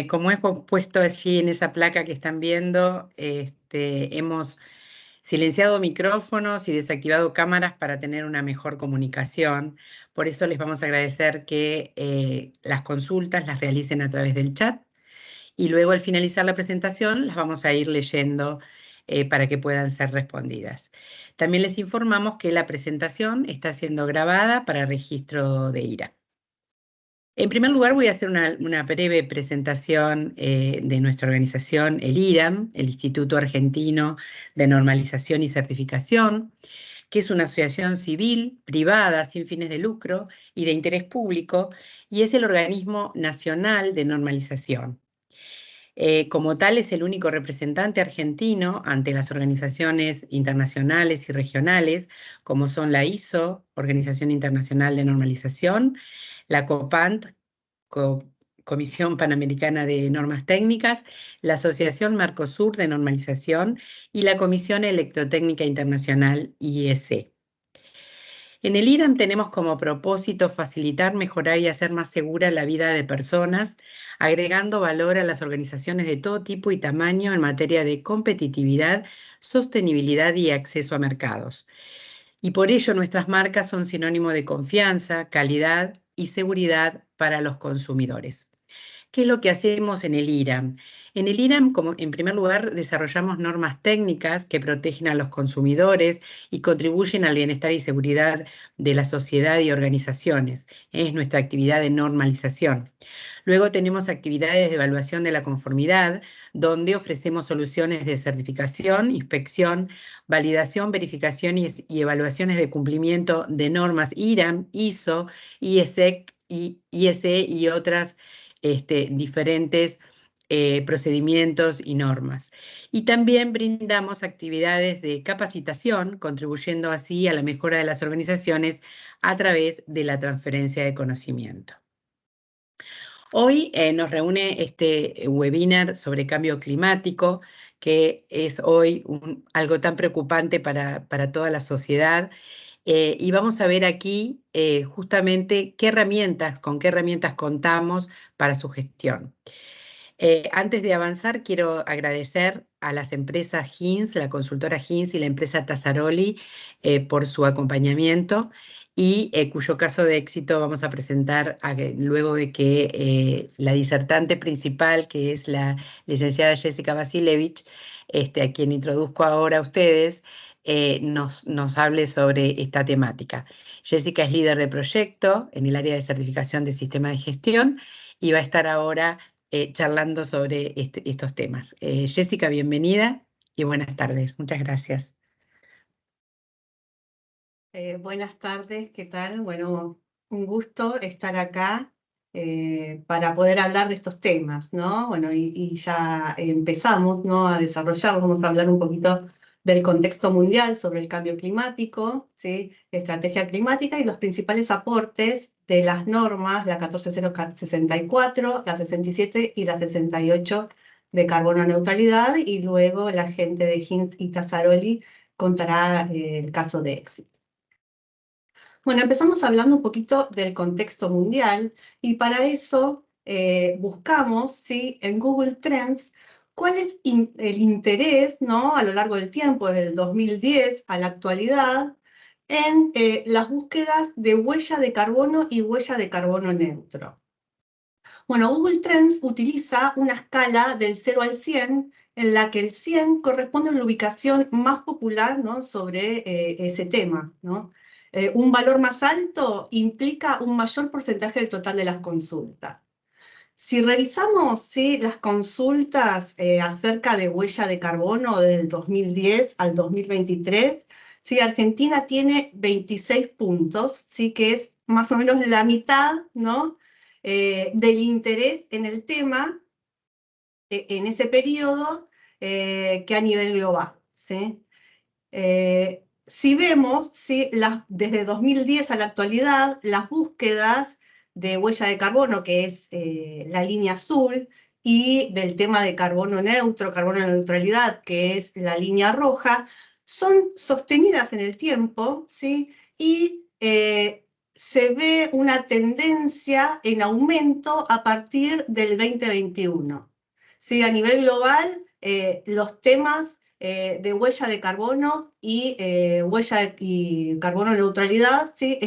Como hemos puesto allí en esa placa que están viendo, hemos silenciado micrófonos y desactivado cámaras para tener una mejor comunicación. Por eso les vamos a agradecer que las consultas las realicen a través del chat y luego al finalizar la presentación las vamos a ir leyendo para que puedan ser respondidas. También les informamos que la presentación está siendo grabada para registro de IRA. En primer lugar, voy a hacer una breve presentación de nuestra organización, el IRAM, el Instituto Argentino de Normalización y Certificación, que es una asociación civil, privada, sin fines de lucro y de interés público, y es el organismo nacional de normalización. Como tal, es el único representante argentino ante las organizaciones internacionales y regionales, como son la ISO, Organización Internacional de Normalización, la COPANT, Comisión Panamericana de Normas Técnicas, la Asociación Mercosur de Normalización y la Comisión Electrotécnica Internacional, IEC. En el IRAM tenemos como propósito facilitar, mejorar y hacer más segura la vida de personas, agregando valor a las organizaciones de todo tipo y tamaño en materia de competitividad, sostenibilidad y acceso a mercados. Y por ello nuestras marcas son sinónimo de confianza, calidad y seguridad para los consumidores. ¿Qué es lo que hacemos en el IRAM? En el IRAM, en primer lugar, desarrollamos normas técnicas que protegen a los consumidores y contribuyen al bienestar y seguridad de la sociedad y organizaciones. Es nuestra actividad de normalización. Luego tenemos actividades de evaluación de la conformidad, donde ofrecemos soluciones de certificación, inspección, validación, verificación y evaluaciones de cumplimiento de normas IRAM, ISO, IEC, IEC y otras diferentes procedimientos y normas. Y también brindamos actividades de capacitación, contribuyendo así a la mejora de las organizaciones a través de la transferencia de conocimiento. Hoy nos reúne este webinar sobre cambio climático, que es hoy algo tan preocupante para toda la sociedad. Y vamos a ver aquí justamente con qué herramientas contamos para su gestión. Antes de avanzar, quiero agradecer a las empresas HINS, la consultora HINS y la empresa Tassaroli por su acompañamiento y cuyo caso de éxito vamos a presentar luego de que la disertante principal, que es la licenciada Jessica Vasilevich, a quien introduzco ahora a ustedes, nos hable sobre esta temática. Jessica es líder de proyecto en el área de certificación de sistemas de gestión y va a estar ahora charlando sobre estos temas. Jessica, bienvenida y buenas tardes. Muchas gracias. Buenas tardes, ¿qué tal? Bueno, un gusto estar acá para poder hablar de estos temas, ¿no? Bueno, y ya empezamos, ¿no?, a desarrollar, vamos a hablar un poquito del contexto mundial sobre el cambio climático, ¿sí?, estrategia climática y los principales aportes de las normas, la 14064, la 67 y la 68 de carbono neutralidad, y luego la gente de HINS y Tassaroli contará el caso de éxito. Bueno, empezamos hablando un poquito del contexto mundial y para eso buscamos, ¿sí?, en Google Trends cuál es el interés, ¿no?, a lo largo del tiempo, desde el 2010 a la actualidad, en las búsquedas de huella de carbono y huella de carbono neutro. Bueno, Google Trends utiliza una escala del 0 al 100, en la que el 100 corresponde a la ubicación más popular, ¿no?, sobre ese tema, ¿no? Un valor más alto implica un mayor porcentaje del total de las consultas. Si revisamos, ¿sí?, las consultas acerca de huella de carbono desde el 2010 al 2023, ¿sí?, Argentina tiene 26 puntos, ¿sí?, que es más o menos la mitad, ¿no?, del interés en el tema en ese periodo que a nivel global, ¿sí? Si vemos, ¿sí?, desde 2010 a la actualidad, las búsquedas de huella de carbono, que es la línea azul, y del tema de carbono neutro, carbono neutralidad, que es la línea roja, son sostenidas en el tiempo, ¿sí?, y se ve una tendencia en aumento a partir del 2021. ¿Sí? A nivel global, los temas de huella de carbono y y carbono neutralidad, ¿sí?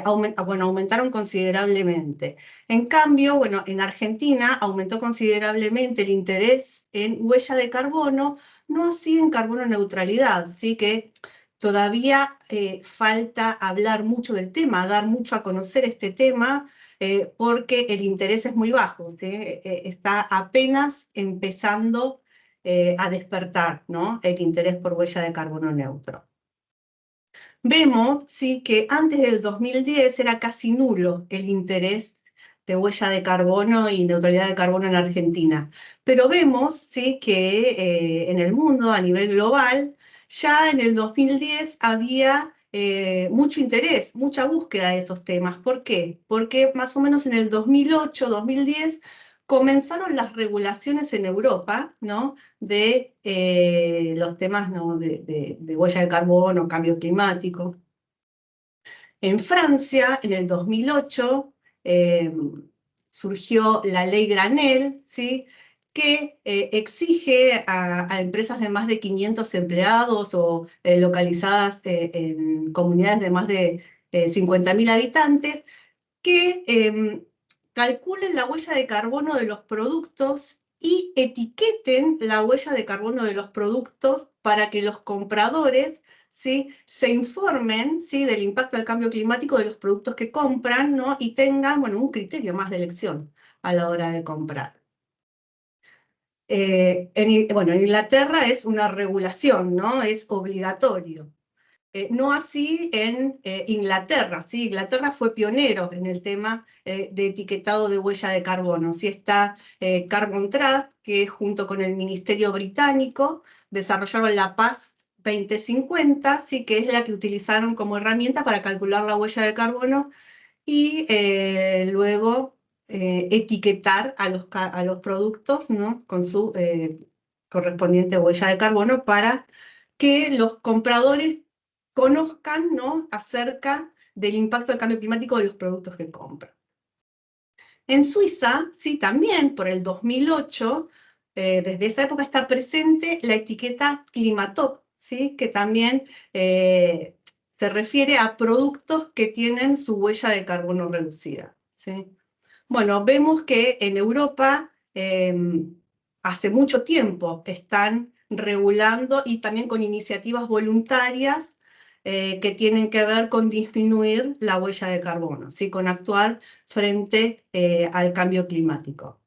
Aumentaron considerablemente. En cambio, bueno, en Argentina aumentó considerablemente el interés en huella de carbono, no así en carbono neutralidad, ¿sí? Que todavía falta hablar mucho del tema, dar mucho a conocer este tema, porque el interés es muy bajo, ¿sí? Está apenas empezando a despertar, ¿no? El interés por huella de carbono neutro. Vemos, sí, que antes del 2010 era casi nulo el interés de huella de carbono y neutralidad de carbono en Argentina, pero vemos, sí, que en el mundo, a nivel global, ya en el 2010 había mucho interés, mucha búsqueda de esos temas. ¿Por qué? Porque más o menos en el 2008, 2010, comenzaron las regulaciones en Europa, ¿no? De los temas, ¿no? de huella de carbono, cambio climático. En Francia, en el 2008, surgió la ley Granel, ¿sí? Que exige a empresas de más de 500 empleados o localizadas en comunidades de más de 50.000 habitantes que calculen la huella de carbono de los productos y etiqueten la huella de carbono de los productos para que los compradores, ¿sí? Se informen, ¿sí? Del impacto del cambio climático de los productos que compran, ¿no? Y tengan, bueno, un criterio más de elección a la hora de comprar. Bueno, en Inglaterra es una regulación, ¿no? Es obligatorio. No así en Inglaterra, ¿sí? Inglaterra fue pionero en el tema de etiquetado de huella de carbono. Sí está Carbon Trust, que junto con el Ministerio Británico desarrollaron la PAS 2050, ¿sí? Que es la que utilizaron como herramienta para calcular la huella de carbono y luego etiquetar a los productos, ¿no? Con su correspondiente huella de carbono para que los compradores conozcan, ¿no? Acerca del impacto del cambio climático de los productos que compran. En Suiza, sí, también por el 2008, desde esa época está presente la etiqueta Climatop, ¿sí? Que también se refiere a productos que tienen su huella de carbono reducida, ¿sí? Bueno, vemos que en Europa hace mucho tiempo están regulando y también con iniciativas voluntarias que tienen que ver con disminuir la huella de carbono, ¿sí? Con actuar frente al cambio climático.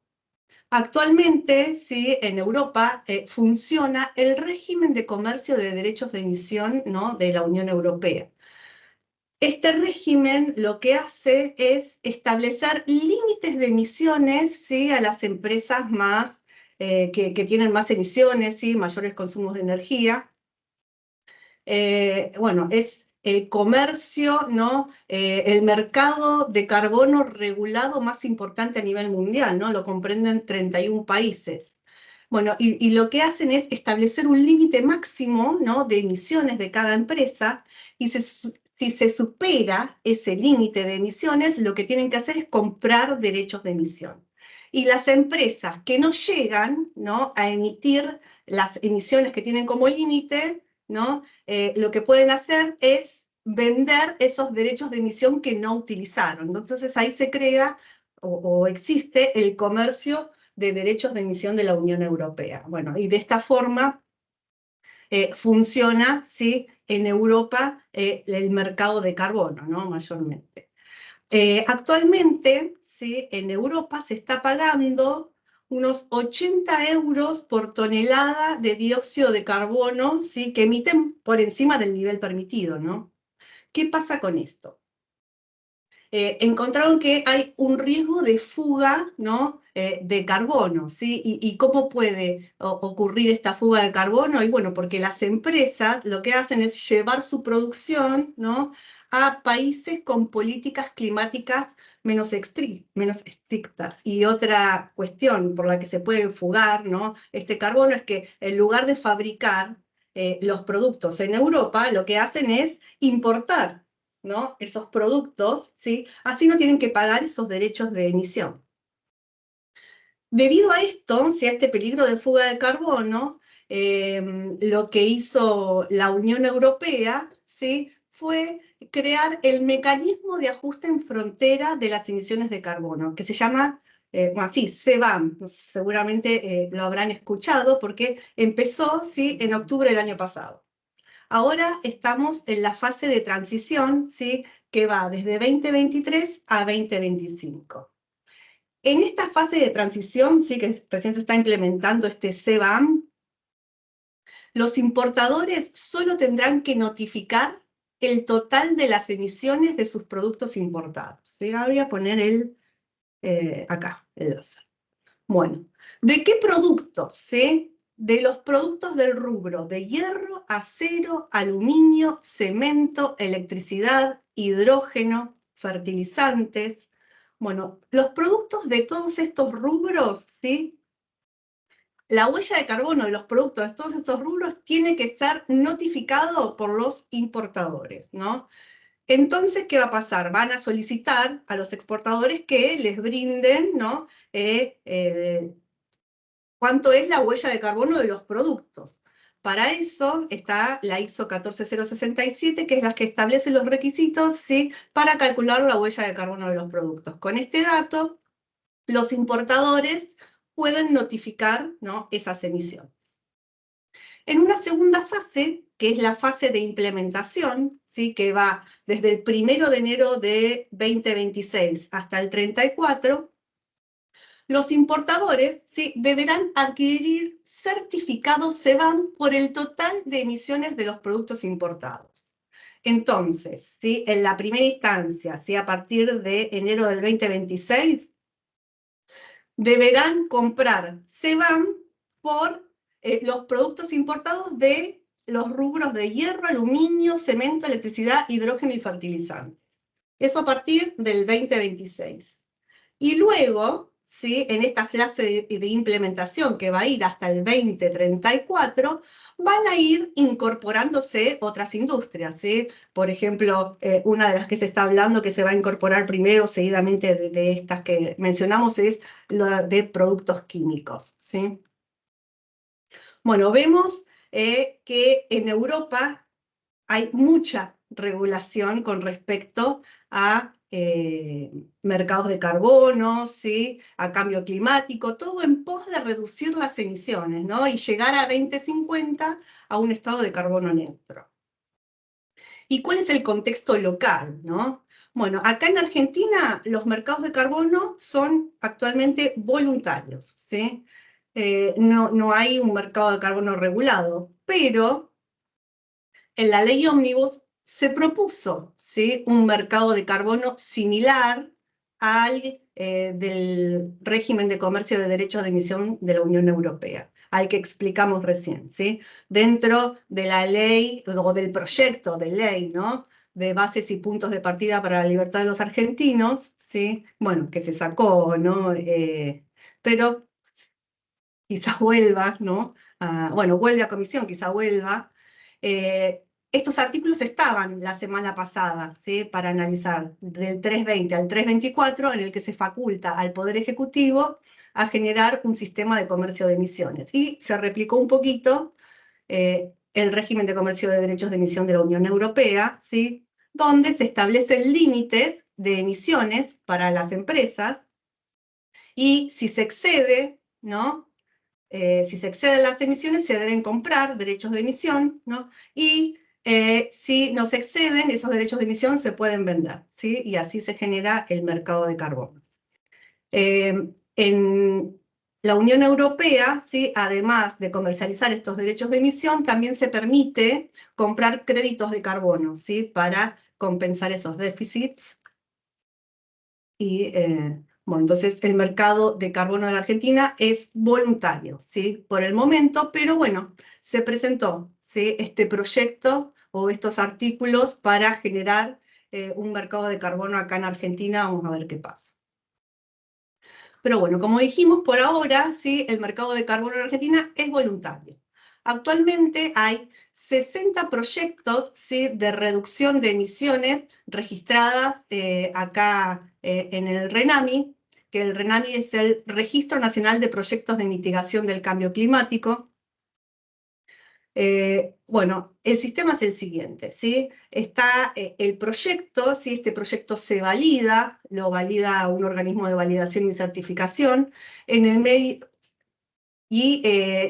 Actualmente, sí, en Europa funciona el régimen de comercio de derechos de emisión, ¿no? De la Unión Europea. Este régimen lo que hace es establecer límites de emisiones, ¿sí? A las empresas más, que tienen más emisiones, ¿sí? Mayores consumos de energía. Bueno, es el comercio, ¿no? El mercado de carbono regulado más importante a nivel mundial, ¿no? Lo comprenden 31 países. Bueno, y lo que hacen es establecer un límite máximo, ¿no? De emisiones de cada empresa, y si se supera ese límite de emisiones, lo que tienen que hacer es comprar derechos de emisión. Y las empresas que no llegan, ¿no? A emitir las emisiones que tienen como límite, ¿no? Lo que pueden hacer es vender esos derechos de emisión que no utilizaron. Entonces ahí se crea o existe el comercio de derechos de emisión de la Unión Europea. Bueno, y de esta forma funciona, ¿sí? En Europa el mercado de carbono, ¿no? Mayormente. Actualmente, ¿sí? En Europa se está pagando unos 80 euros por tonelada de dióxido de carbono, ¿sí? Que emiten por encima del nivel permitido, ¿no? ¿Qué pasa con esto? Encontraron que hay un riesgo de fuga, ¿no? De carbono, ¿sí? ¿Y cómo puede ocurrir esta fuga de carbono? Y bueno, porque las empresas lo que hacen es llevar su producción, ¿no? A países con políticas climáticas menos estrictas. Y otra cuestión por la que se puede fugar, ¿no? Este carbono es que en lugar de fabricar los productos en Europa, lo que hacen es importar ¿no? Esos productos, ¿sí? Así no tienen que pagar esos derechos de emisión. Debido a esto, ¿sí? A este peligro de fuga de carbono, lo que hizo la Unión Europea, ¿sí? Fue crear el mecanismo de ajuste en frontera de las emisiones de carbono, que se llama, así, CBAM. Seguramente lo habrán escuchado porque empezó, ¿sí? En octubre del año pasado. Ahora estamos en la fase de transición, ¿sí? Que va desde 2023 a 2025. En esta fase de transición, sí, que recién se está implementando este CBAM, los importadores solo tendrán que notificar el total de las emisiones de sus productos importados. ¿Sí? Ahora voy a poner acá, el láser. Bueno, ¿de qué productos? ¿Sí? De los productos del rubro de hierro, acero, aluminio, cemento, electricidad, hidrógeno, fertilizantes. Bueno, los productos de todos estos rubros, ¿sí? La huella de carbono de los productos de todos estos rubros tiene que ser notificado por los importadores, ¿no? Entonces, ¿qué va a pasar? Van a solicitar a los exportadores que les brinden, ¿no? Cuánto es la huella de carbono de los productos. Para eso está la ISO 14067, que es la que establece los requisitos, ¿sí? Para calcular la huella de carbono de los productos. Con este dato, los importadores pueden notificar, ¿no? Esas emisiones. En una segunda fase, que es la fase de implementación, ¿sí? Que va desde el 1 de enero de 2026 hasta el 34, los importadores, ¿sí? Deberán adquirir certificados CBAM por el total de emisiones de los productos importados. Entonces, ¿sí? En la primera instancia, ¿sí? A partir de enero del 2026, deberán comprar CBAM por los productos importados de los rubros de hierro, aluminio, cemento, electricidad, hidrógeno y fertilizantes. Eso a partir del 2026. Y luego, ¿sí? En esta fase de implementación que va a ir hasta el 2034, van a ir incorporándose otras industrias, ¿sí? Por ejemplo, una de las que se está hablando que se va a incorporar primero, seguidamente de estas que mencionamos, es la de productos químicos, ¿sí? Bueno, vemos que en Europa hay mucha regulación con respecto a mercados de carbono, ¿sí? A cambio climático, todo en pos de reducir las emisiones, ¿no? Y llegar a 2050 a un estado de carbono neutro. ¿Y cuál es el contexto local, no? Bueno, acá en Argentina los mercados de carbono son actualmente voluntarios, ¿sí? No hay un mercado de carbono regulado, pero en la ley Ómnibus se propuso, ¿sí? Un mercado de carbono similar al del régimen de comercio de derechos de emisión de la Unión Europea, al que explicamos recién, ¿sí? Dentro de la ley o del proyecto de ley, ¿no? De bases y puntos de partida para la libertad de los argentinos, ¿sí? Bueno, que se sacó, ¿no? Pero quizás vuelva, ¿no? Bueno, vuelve a comisión, quizás vuelva. Estos artículos estaban la semana pasada, ¿sí? Para analizar del 320 al 324, en el que se faculta al Poder Ejecutivo a generar un sistema de comercio de emisiones. Y se replicó un poquito el régimen de comercio de derechos de emisión de la Unión Europea, ¿sí? Donde se establecen límites de emisiones para las empresas y si se excede, ¿no? Si se exceden las emisiones, se deben comprar derechos de emisión, ¿no? Y si no se exceden, esos derechos de emisión se pueden vender, ¿sí? Y así se genera el mercado de carbono. En la Unión Europea, ¿sí? Además de comercializar estos derechos de emisión, también se permite comprar créditos de carbono, ¿sí? Para compensar esos déficits. Y bueno, entonces el mercado de carbono de la Argentina es voluntario, ¿sí? Por el momento, pero bueno, se presentó, ¿sí? Este proyecto o estos artículos para generar un mercado de carbono acá en Argentina. Vamos a ver qué pasa. Pero bueno, como dijimos, por ahora, ¿sí? El mercado de carbono en Argentina es voluntario. Actualmente hay 60 proyectos, ¿sí?, de reducción de emisiones registradas acá en el RENAMI, que el RENAMI es el Registro Nacional de Proyectos de Mitigación del Cambio Climático. Bueno, el sistema es el siguiente, ¿sí? Está el proyecto, ¿sí? Este proyecto se valida, lo valida un organismo de validación y certificación, en el medio, y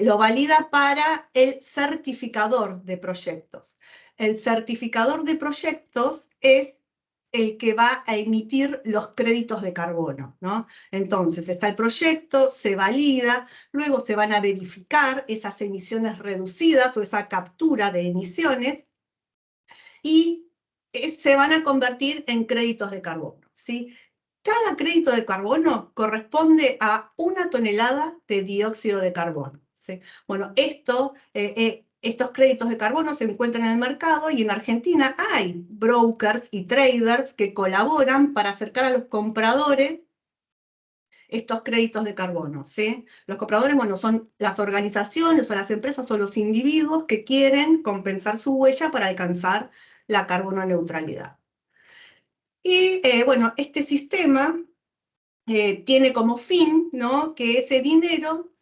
lo valida para el certificador de proyectos. El certificador de proyectos es el que va a emitir los créditos de carbono, ¿no? Entonces está el proyecto, se valida, luego se van a verificar esas emisiones reducidas o esa captura de emisiones y se van a convertir en créditos de carbono, ¿sí? Cada crédito de carbono corresponde a 1 tonelada de dióxido de carbono, ¿sí? Bueno, estos créditos de carbono se encuentran en el mercado y en Argentina hay brokers y traders que colaboran para acercar a los compradores estos créditos de carbono, ¿sí? Los compradores, bueno, son las organizaciones o las empresas o los individuos que quieren compensar su huella para alcanzar la carbono neutralidad. Y bueno, este sistema tiene como fin, ¿no?, que ese dinero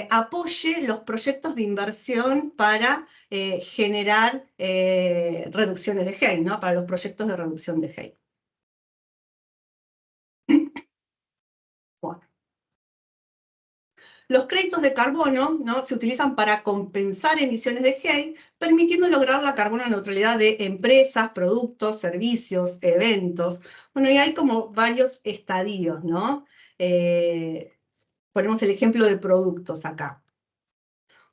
apoye los proyectos de inversión para generar reducciones de GEI, ¿no?, para los proyectos de reducción de GEI. Bueno. Los créditos de carbono, ¿no?, se utilizan para compensar emisiones de GEI, permitiendo lograr la carbono neutralidad de empresas, productos, servicios, eventos. Bueno, y hay como varios estadios, ¿no? Ponemos el ejemplo de productos acá.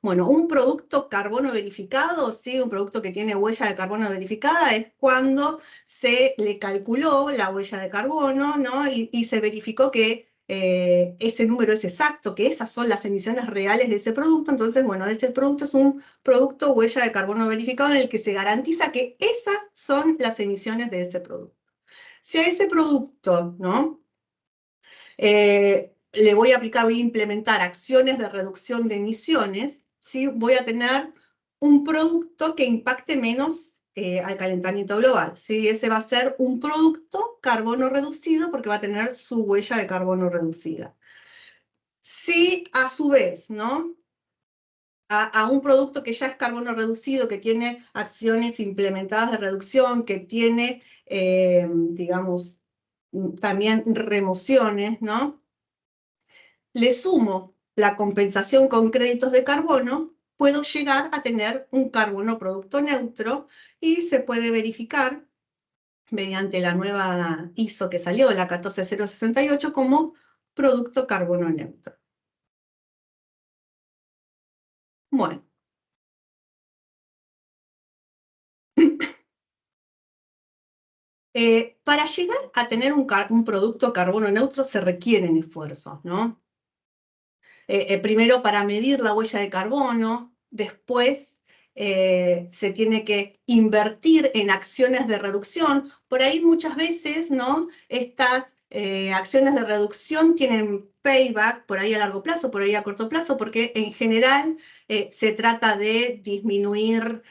Bueno, un producto carbono verificado, ¿sí?, un producto que tiene huella de carbono verificada, es cuando se le calculó la huella de carbono, ¿no?, y se verificó que ese número es exacto, que esas son las emisiones reales de ese producto. Entonces, bueno, ese producto es un producto huella de carbono verificado en el que se garantiza que esas son las emisiones de ese producto. Si a ese producto, ¿no?, le voy a aplicar, voy a implementar acciones de reducción de emisiones, ¿sí?, voy a tener un producto que impacte menos al calentamiento global, ¿sí? Ese va a ser un producto carbono reducido porque va a tener su huella de carbono reducida. Si a su vez, ¿no?, a un producto que ya es carbono reducido, que tiene acciones implementadas de reducción, que tiene, digamos, también remociones, ¿no?, le sumo la compensación con créditos de carbono, puedo llegar a tener un carbono producto neutro y se puede verificar mediante la nueva ISO que salió, la 14068, como producto carbono neutro. Bueno. Para llegar a tener un producto carbono neutro se requieren esfuerzos, ¿no? Primero para medir la huella de carbono, después se tiene que invertir en acciones de reducción. Por ahí muchas veces, ¿no?, estas acciones de reducción tienen payback, por ahí a largo plazo, por ahí a corto plazo, porque en general se trata de disminuir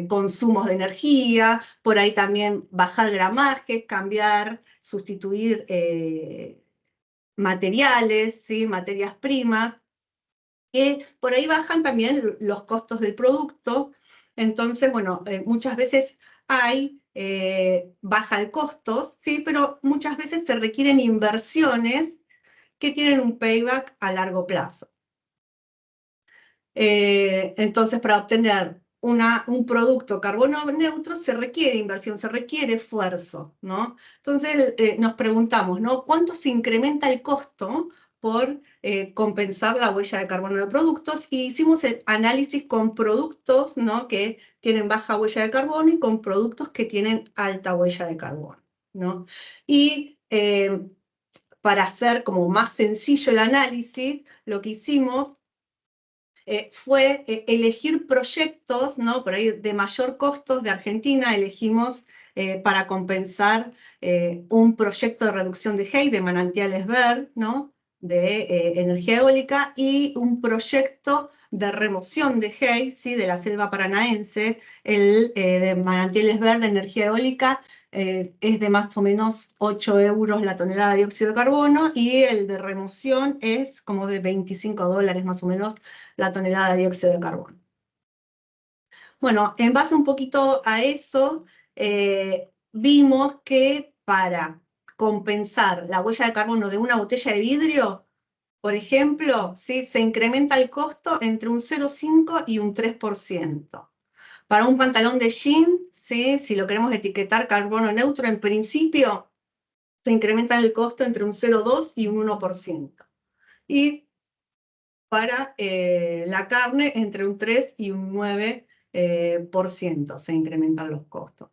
consumos de energía, por ahí también bajar gramajes, cambiar, sustituir materiales, ¿sí?, materias primas, que por ahí bajan también los costos del producto. Entonces, bueno, muchas veces baja el costo, ¿sí?, pero muchas veces se requieren inversiones que tienen un payback a largo plazo. Entonces, para obtener un producto carbono neutro se requiere inversión, se requiere esfuerzo, ¿no? Entonces nos preguntamos, ¿no?, ¿cuánto se incrementa el costo por compensar la huella de carbono de productos? Y hicimos el análisis con productos, ¿no?, que tienen baja huella de carbono y con productos que tienen alta huella de carbono, ¿no? Y para hacer como más sencillo el análisis, lo que hicimos fue elegir proyectos, ¿no?, por ahí de mayor costo de Argentina. Elegimos para compensar un proyecto de reducción de GEI de Manantiales Ver, ¿no?, de energía eólica, y un proyecto de remoción de Hay, ¿sí? De la selva paranaense, el de manantiales verdes, energía eólica, es de más o menos 8 euros la tonelada de dióxido de carbono, y el de remoción es como de $25 más o menos la tonelada de dióxido de carbono. Bueno, en base un poquito a eso, vimos que para compensar la huella de carbono de una botella de vidrio, por ejemplo, ¿sí? Se incrementa el costo entre un 0,5 y un 3%. Para un pantalón de jean, ¿sí? Si lo queremos etiquetar carbono neutro, en principio se incrementa el costo entre un 0,2 y un 1%. Y para la carne, entre un 3 y un 9% se incrementan los costos.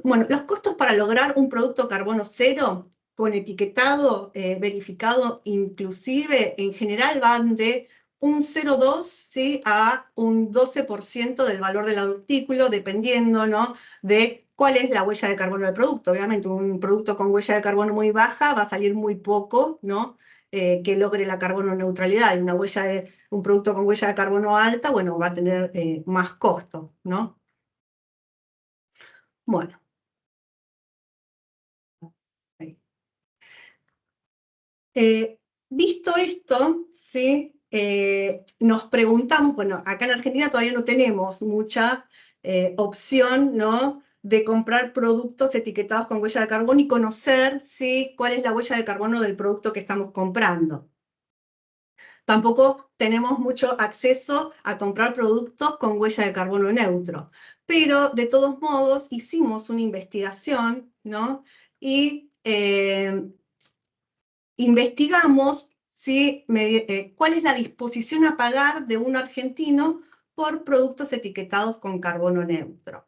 Bueno, los costos para lograr un producto carbono cero con etiquetado verificado inclusive, en general van de un 0,2, ¿sí? A un 12% del valor del artículo, dependiendo, ¿no? De cuál es la huella de carbono del producto. Obviamente, un producto con huella de carbono muy baja va a salir muy poco, ¿no? Que logre la carbono neutralidad. Y un producto con huella de carbono alta, bueno, va a tener más costo, ¿no? Bueno. Visto esto, ¿sí? Nos preguntamos, bueno, acá en Argentina todavía no tenemos mucha opción, ¿no? De comprar productos etiquetados con huella de carbono y conocer, ¿sí? Cuál es la huella de carbono del producto que estamos comprando. Tampoco tenemos mucho acceso a comprar productos con huella de carbono neutro, pero de todos modos hicimos una investigación, ¿no? Y investigamos, ¿sí? Cuál es la disposición a pagar de un argentino por productos etiquetados con carbono neutro.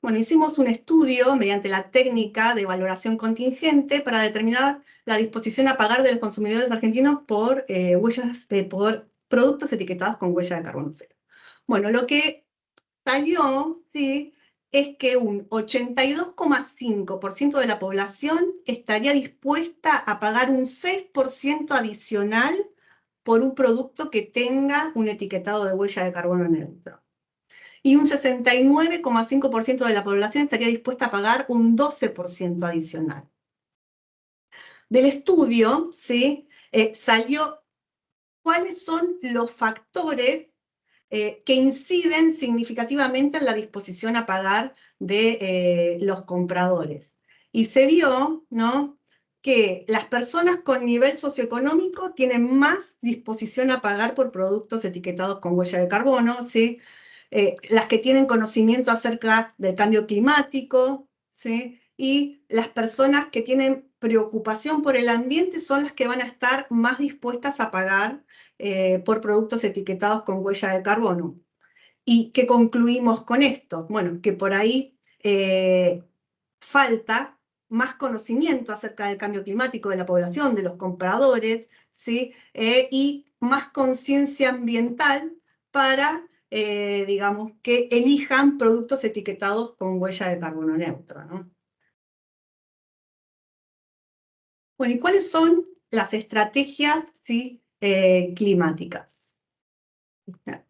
Bueno, hicimos un estudio mediante la técnica de valoración contingente para determinar la disposición a pagar de los consumidores argentinos por por productos etiquetados con huella de carbono cero. Bueno, lo que salió, ¿sí? Es que un 82,5% de la población estaría dispuesta a pagar un 6% adicional por un producto que tenga un etiquetado de huella de carbono neutro. Y un 69,5% de la población estaría dispuesta a pagar un 12% adicional. Del estudio, ¿sí? Salió cuáles son los factores que inciden significativamente en la disposición a pagar de los compradores. Y se vio, ¿no? Que las personas con nivel socioeconómico tienen más disposición a pagar por productos etiquetados con huella de carbono, ¿sí? Las que tienen conocimiento acerca del cambio climático, ¿sí? Y las personas que tienen preocupación por el ambiente son las que van a estar más dispuestas a pagar por productos etiquetados con huella de carbono. ¿Y qué concluimos con esto? Bueno, que por ahí falta más conocimiento acerca del cambio climático de la población, de los compradores, ¿sí? Y más conciencia ambiental para, digamos, que elijan productos etiquetados con huella de carbono neutro, ¿no? Bueno, ¿y cuáles son las estrategias, ¿sí? Climáticas?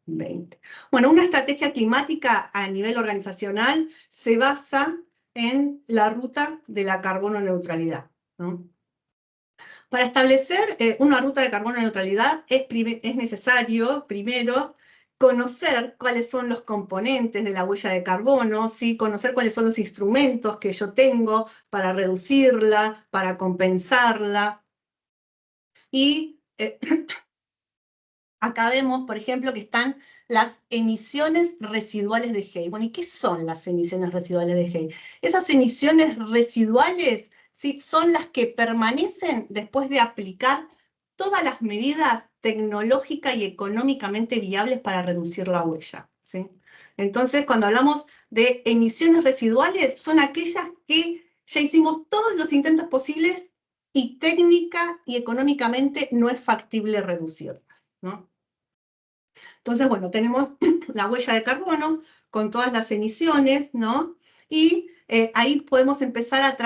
20. Bueno, una estrategia climática a nivel organizacional se basa en la ruta de la carbono neutralidad, ¿no? Para establecer una ruta de carbono neutralidad es necesario, primero, conocer cuáles son los componentes de la huella de carbono, ¿sí? Conocer cuáles son los instrumentos que yo tengo para reducirla, para compensarla. Y acá vemos, por ejemplo, que están las emisiones residuales de Hay. Bueno, ¿y qué son las emisiones residuales de Hay? Esas emisiones residuales, ¿sí? Son las que permanecen después de aplicar todas las medidas tecnológicas y económicamente viables para reducir la huella, ¿sí? Entonces, cuando hablamos de emisiones residuales, son aquellas que ya hicimos todos los intentos posibles y técnica y económicamente no es factible reducirlas, ¿no? Entonces, bueno, tenemos la huella de carbono con todas las emisiones, ¿no? Y ahí podemos empezar a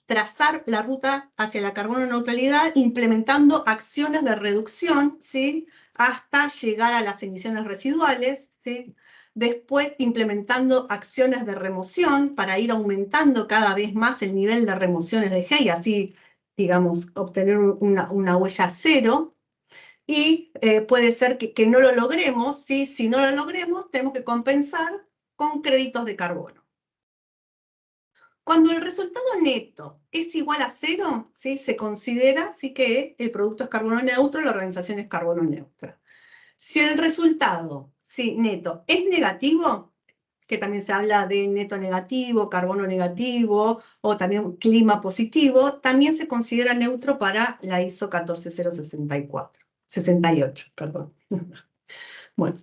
trazar la ruta hacia la carbono neutralidad implementando acciones de reducción, ¿sí? Hasta llegar a las emisiones residuales, ¿sí? Después implementando acciones de remoción para ir aumentando cada vez más el nivel de remociones de Hay, así, digamos, obtener una huella cero. Y puede ser que no lo logremos, ¿sí? Si no lo logremos, tenemos que compensar con créditos de carbono. Cuando el resultado neto es igual a 0, ¿sí? Se considera ¿sí? que el producto es carbono neutro, la organización es carbono neutra. Si el resultado ¿sí? neto es negativo, que también se habla de neto negativo, carbono negativo, o también clima positivo, también se considera neutro para la ISO 14068, perdón. Bueno,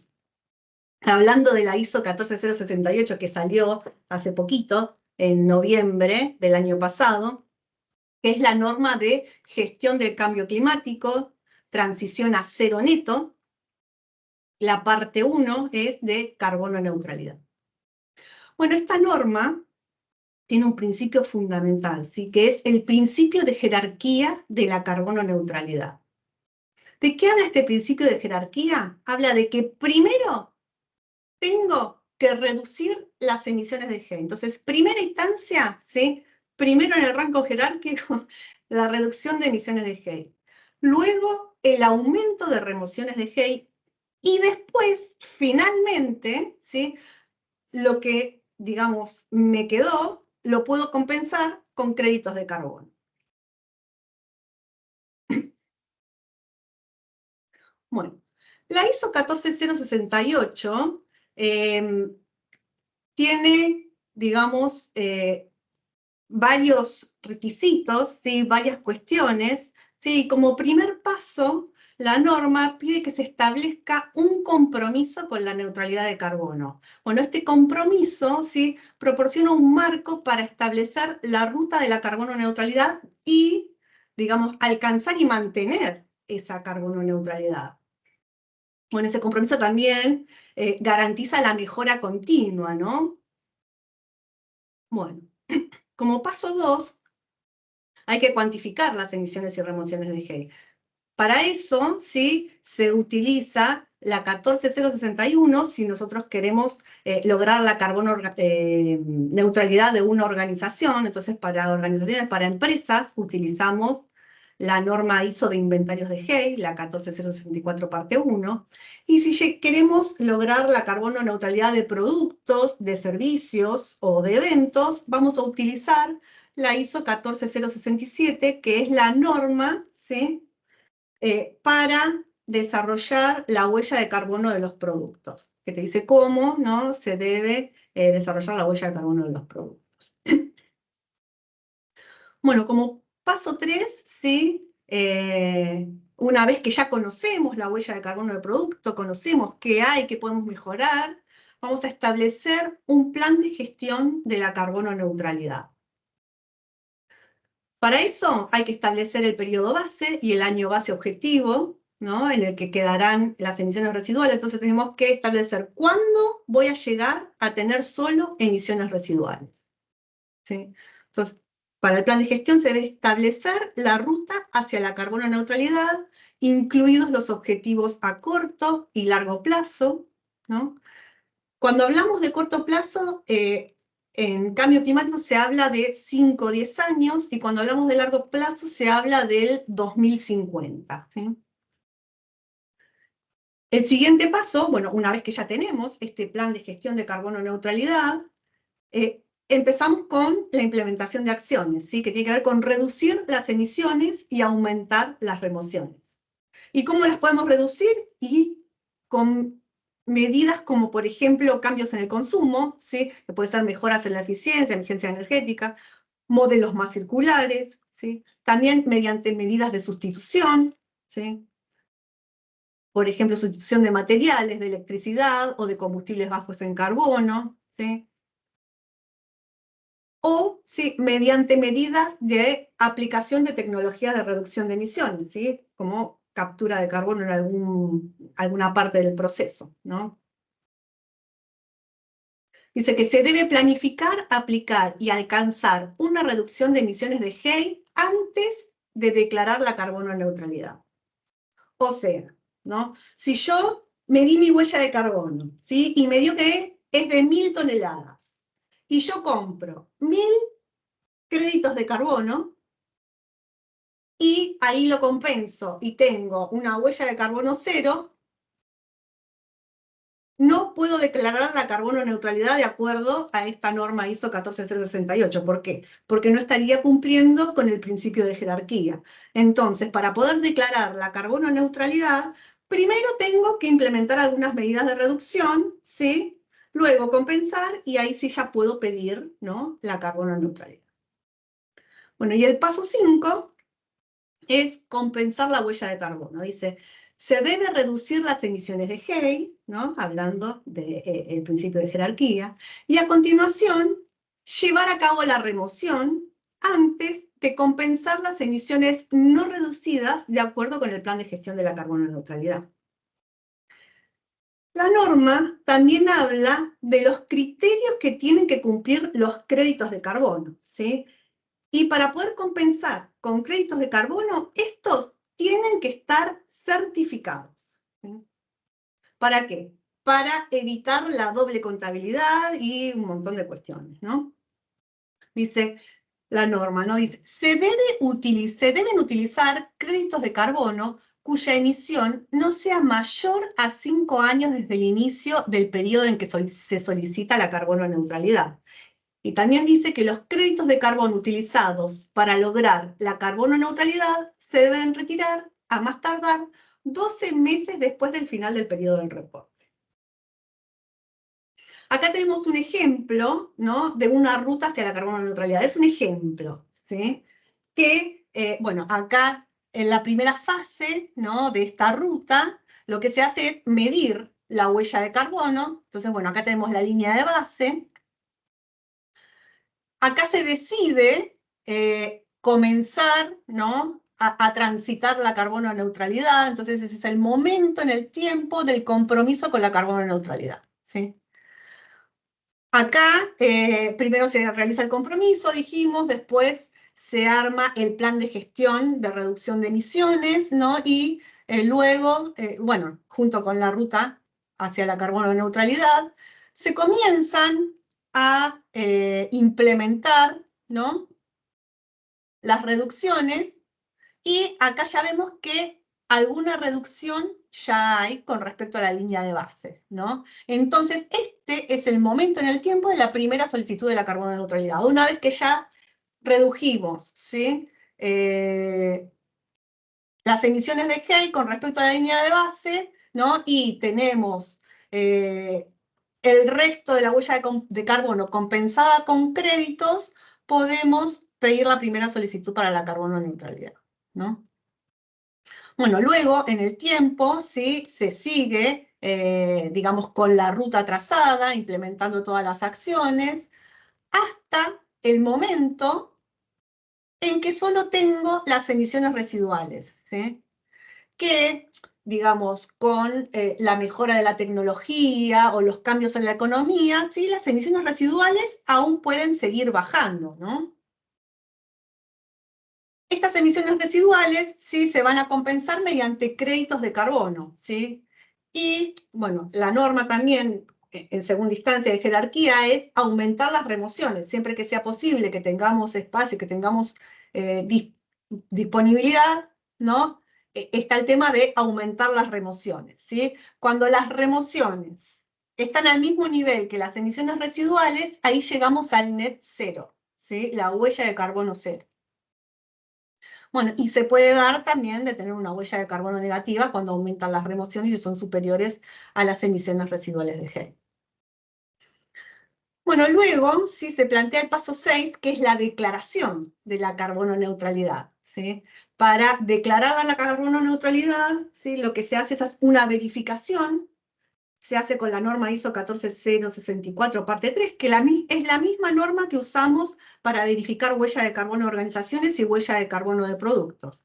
hablando de la ISO 14068 que salió hace poquito, en noviembre del año pasado, que es la norma de gestión del cambio climático, transición a cero neto. La parte 1 es de carbono neutralidad. Bueno, esta norma tiene un principio fundamental, ¿sí? Que es el principio de jerarquía de la carbono neutralidad. ¿De qué habla este principio de jerarquía? Habla de que primero tengo que reducir las emisiones de Hay. Entonces, primera instancia, ¿sí? Primero en el rango jerárquico, la reducción de emisiones de Hay. Luego, el aumento de remociones de Hay. Y después, finalmente, ¿sí? Lo que, digamos, me quedó, lo puedo compensar con créditos de carbono. Bueno, la ISO 14068 tiene, digamos, varios requisitos, ¿sí? Varias cuestiones. ¿Sí? Como primer paso, la norma pide que se establezca un compromiso con la neutralidad de carbono. Bueno, este compromiso ¿sí? proporciona un marco para establecer la ruta de la carbono neutralidad y, digamos, alcanzar y mantener esa carbono neutralidad. Bueno, ese compromiso también garantiza la mejora continua, ¿no? Bueno, como paso 2, hay que cuantificar las emisiones y remociones de Hay. Para eso, ¿sí? Se utiliza la 14061 si nosotros queremos lograr la carbono neutralidad de una organización. Entonces, para organizaciones, para empresas, utilizamos la norma ISO de inventarios de Hay, la 14064 parte 1. Y si queremos lograr la carbono neutralidad de productos, de servicios o de eventos, vamos a utilizar la ISO 14067, que es la norma, ¿sí? Para desarrollar la huella de carbono de los productos, que te dice cómo ¿no? se debe desarrollar la huella de carbono de los productos. Bueno, como paso 3, ¿sí? Una vez que ya conocemos la huella de carbono del producto, conocemos qué hay, qué podemos mejorar, vamos a establecer un plan de gestión de la carbono neutralidad. Para eso hay que establecer el periodo base y el año base objetivo, ¿no? En el que quedarán las emisiones residuales. Entonces tenemos que establecer cuándo voy a llegar a tener solo emisiones residuales. ¿Sí? Entonces, para el plan de gestión se debe establecer la ruta hacia la carbono neutralidad, incluidos los objetivos a corto y largo plazo, ¿no? Cuando hablamos de corto plazo, en cambio climático se habla de 5 o 10 años, y cuando hablamos de largo plazo se habla del 2050. ¿Sí? El siguiente paso, bueno, una vez que ya tenemos este plan de gestión de carbono neutralidad, empezamos con la implementación de acciones, ¿sí? Que tiene que ver con reducir las emisiones y aumentar las remociones. ¿Y cómo las podemos reducir? Y con medidas como, por ejemplo, cambios en el consumo, ¿sí? Que puede ser mejoras en la eficiencia energética, modelos más circulares, ¿sí? También mediante medidas de sustitución, ¿sí? Por ejemplo, sustitución de materiales, de electricidad o de combustibles bajos en carbono, ¿sí? O ¿sí? mediante medidas de aplicación de tecnologías de reducción de emisiones, ¿sí? Como captura de carbono en alguna parte del proceso, ¿no? Dice que se debe planificar, aplicar y alcanzar una reducción de emisiones de GEI antes de declarar la carbono neutralidad. O sea, ¿no? Si yo medí mi huella de carbono, ¿sí? Y me dio que es de 1000 toneladas, y yo compro 1000 créditos de carbono, y ahí lo compenso y tengo una huella de carbono cero, no puedo declarar la carbono neutralidad de acuerdo a esta norma ISO 14068. ¿Por qué? Porque no estaría cumpliendo con el principio de jerarquía. Entonces, para poder declarar la carbono neutralidad, primero tengo que implementar algunas medidas de reducción, ¿sí? Luego compensar, y ahí sí ya puedo pedir, ¿no?, la carbono neutralidad. Bueno, y el paso 5 es compensar la huella de carbono. Dice, se debe reducir las emisiones de GEI, ¿no?, hablando del principio de jerarquía, y a continuación llevar a cabo la remoción antes de compensar las emisiones no reducidas de acuerdo con el plan de gestión de la carbono neutralidad. La norma también habla de los criterios que tienen que cumplir los créditos de carbono, ¿sí? Y para poder compensar con créditos de carbono, estos tienen que estar certificados. ¿Sí? ¿Para qué? Para evitar la doble contabilidad y un montón de cuestiones, ¿no? Dice la norma, ¿no? Dice, se deben utilizar créditos de carbono cuya emisión no sea mayor a 5 años desde el inicio del periodo en que se solicita la carbono neutralidad. Y también dice que los créditos de carbono utilizados para lograr la carbono neutralidad se deben retirar a más tardar 12 meses después del final del periodo del reporte. Acá tenemos un ejemplo, ¿no?, de una ruta hacia la carbono neutralidad. Es un ejemplo, ¿sí? Que, bueno, acá en la primera fase, ¿no?, de esta ruta, lo que se hace es medir la huella de carbono. Entonces, bueno, acá tenemos la línea de base. Acá se decide comenzar, ¿no?, a transitar la carbono neutralidad. Entonces ese es el momento en el tiempo del compromiso con la carbono neutralidad, ¿sí? Acá primero se realiza el compromiso, dijimos, después se arma el plan de gestión de reducción de emisiones, ¿no? Y luego, bueno, junto con la ruta hacia la carbono neutralidad, se comienzan a implementar, ¿no?, las reducciones, y acá ya vemos que alguna reducción ya hay con respecto a la línea de base, ¿no? Entonces, este es el momento en el tiempo de la primera solicitud de la carbono neutralidad. Una vez que ya redujimos, ¿sí?, las emisiones de GEI con respecto a la línea de base, ¿no?, y tenemos el resto de la huella de carbono compensada con créditos, podemos pedir la primera solicitud para la carbono neutralidad, ¿no? Bueno, luego en el tiempo, ¿sí?, se sigue, digamos, con la ruta trazada, implementando todas las acciones, hasta el momento en que solo tengo las emisiones residuales, ¿sí?, que, digamos, con la mejora de la tecnología o los cambios en la economía, ¿sí?, las emisiones residuales aún pueden seguir bajando, ¿no? Estas emisiones residuales, ¿sí?, se van a compensar mediante créditos de carbono, ¿sí? Y, bueno, la norma también, en segunda instancia de jerarquía, es aumentar las remociones, siempre que sea posible, que tengamos espacio, que tengamos disponibilidad, ¿no? Está el tema de aumentar las remociones, ¿sí? Cuando las remociones están al mismo nivel que las emisiones residuales, ahí llegamos al net cero, ¿sí?, la huella de carbono cero. Bueno, y se puede dar también de tener una huella de carbono negativa cuando aumentan las remociones y son superiores a las emisiones residuales de GEI. Bueno, luego sí se plantea el paso 6, que es la declaración de la carbono neutralidad, ¿sí? Para declarar la carbono neutralidad, ¿sí?, lo que se hace es una verificación. Se hace con la norma ISO 14064, parte 3, que es la misma norma que usamos para verificar huella de carbono de organizaciones y huella de carbono de productos.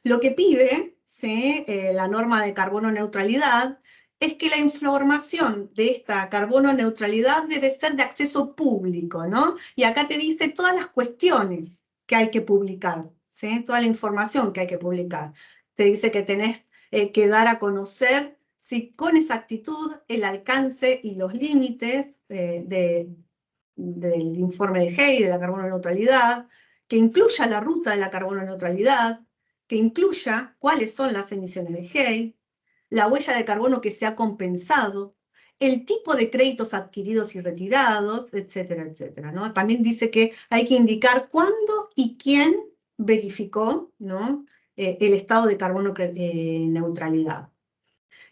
Lo que pide, ¿sí?, la norma de carbono neutralidad es que la información de esta carbono neutralidad debe ser de acceso público, ¿no? Y acá te dice todas las cuestiones que hay que publicar, ¿sí? Toda la información que hay que publicar. Te dice que tenés que dar a conocer, sí, con exactitud el alcance y los límites del informe de Hay, de la carbono neutralidad, que incluya la ruta de la carbono neutralidad, que incluya cuáles son las emisiones de Hay, la huella de carbono que se ha compensado, el tipo de créditos adquiridos y retirados, etcétera, etcétera, ¿no? También dice que hay que indicar cuándo y quién verificó, ¿no? El estado de carbono neutralidad.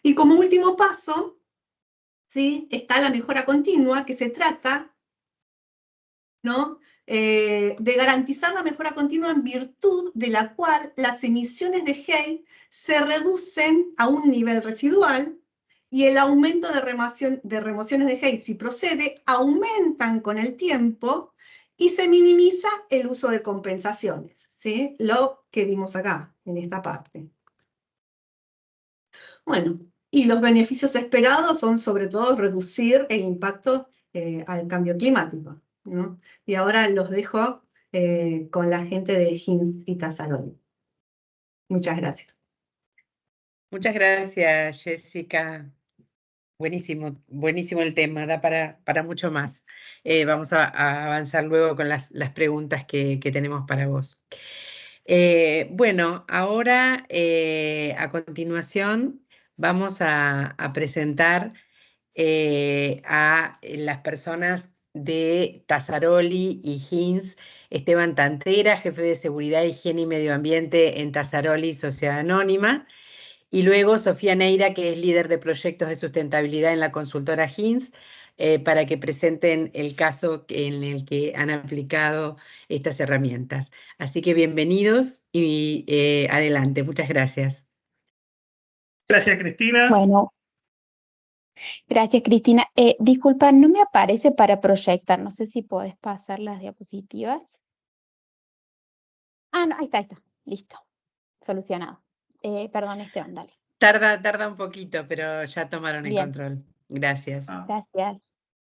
Y como último paso, ¿sí? Está la mejora continua, que se trata, ¿no? De garantizar la mejora continua en virtud de la cual las emisiones de Hay se reducen a un nivel residual y el aumento de remociones de Hay, si procede, aumentan con el tiempo y se minimiza el uso de compensaciones, ¿sí? Lo que vimos acá, en esta parte. Bueno, y los beneficios esperados son sobre todo reducir el impacto al cambio climático, ¿no? Y ahora los dejo con la gente de Hinz y Tasarol. Muchas gracias. Muchas gracias, Jessica. Buenísimo, buenísimo el tema, da para mucho más. Vamos a avanzar luego con las preguntas que tenemos para vos. Bueno, ahora a continuación vamos a presentar a las personas de Tasaroli y Hinz, Esteban Tantera, jefe de Seguridad, Higiene y Medio Ambiente en Tasaroli, Sociedad Anónima, y luego Sofía Neira, que es líder de proyectos de sustentabilidad en la consultora Hinz, para que presenten el caso en el que han aplicado estas herramientas. Así que bienvenidos y adelante. Muchas gracias. Gracias, Cristina. Bueno, gracias, Cristina. Disculpa, no me aparece para proyectar. No sé si podés pasar las diapositivas. Ah, no, ahí está. Listo. Solucionado. Perdón, Esteban, dale. Tarda un poquito, pero ya tomaron el Bien. control. Gracias. Gracias.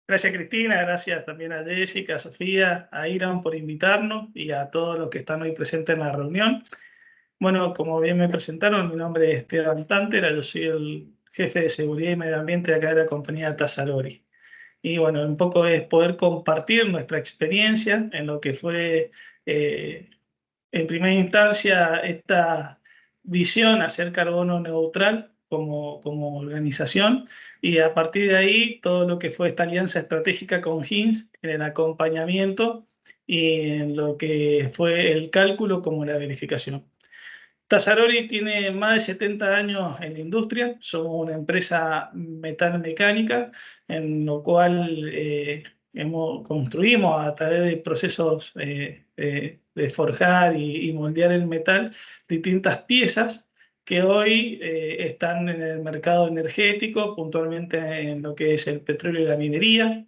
Gracias, Cristina. Gracias también a Jessica, a Sofía, a Iram por invitarnos y a todos los que están hoy presentes en la reunión. Bueno, como bien me presentaron, mi nombre es Esteban Tantera, yo soy el jefe de seguridad y medio ambiente de acá de la compañía Tasarori. Y bueno, un poco es poder compartir nuestra experiencia en lo que fue, en primera instancia, esta visión a ser carbono neutral como organización, y a partir de ahí todo lo que fue esta alianza estratégica con Hinz en el acompañamiento y en lo que fue el cálculo como la verificación. Tasarori tiene más de 70 años en la industria, somos una empresa metalmecánica en lo cual construimos a través de procesos de forjar y moldear el metal distintas piezas que hoy están en el mercado energético, puntualmente en lo que es el petróleo y la minería.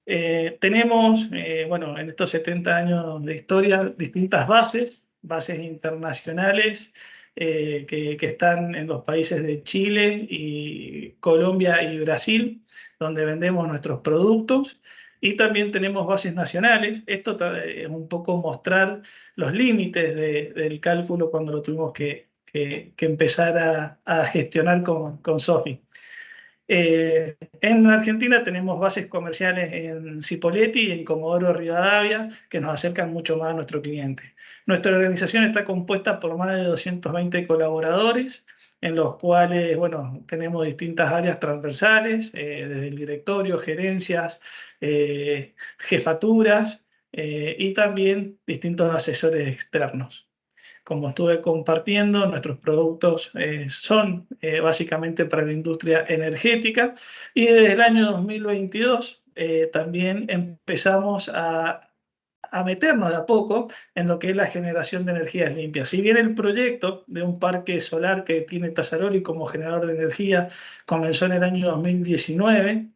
Tenemos, bueno, en estos 70 años de historia, distintas bases internacionales que están en los países de Chile, y Colombia y Brasil, donde vendemos nuestros productos. Y también tenemos bases nacionales. Esto es un poco mostrar los límites del cálculo cuando lo tuvimos que empezar a gestionar con Sofi. En Argentina tenemos bases comerciales en Cipolletti y en Comodoro Rivadavia, que nos acercan mucho más a nuestro cliente. Nuestra organización está compuesta por más de 220 colaboradores, en los cuales, bueno, tenemos distintas áreas transversales, desde el directorio, gerencias, jefaturas, y también distintos asesores externos. Como estuve compartiendo, nuestros productos son básicamente para la industria energética, y desde el año 2022 también empezamos a meternos de a poco en lo que es la generación de energías limpias. Si bien el proyecto de un parque solar que tiene Tasaroli como generador de energía comenzó en el año 2019,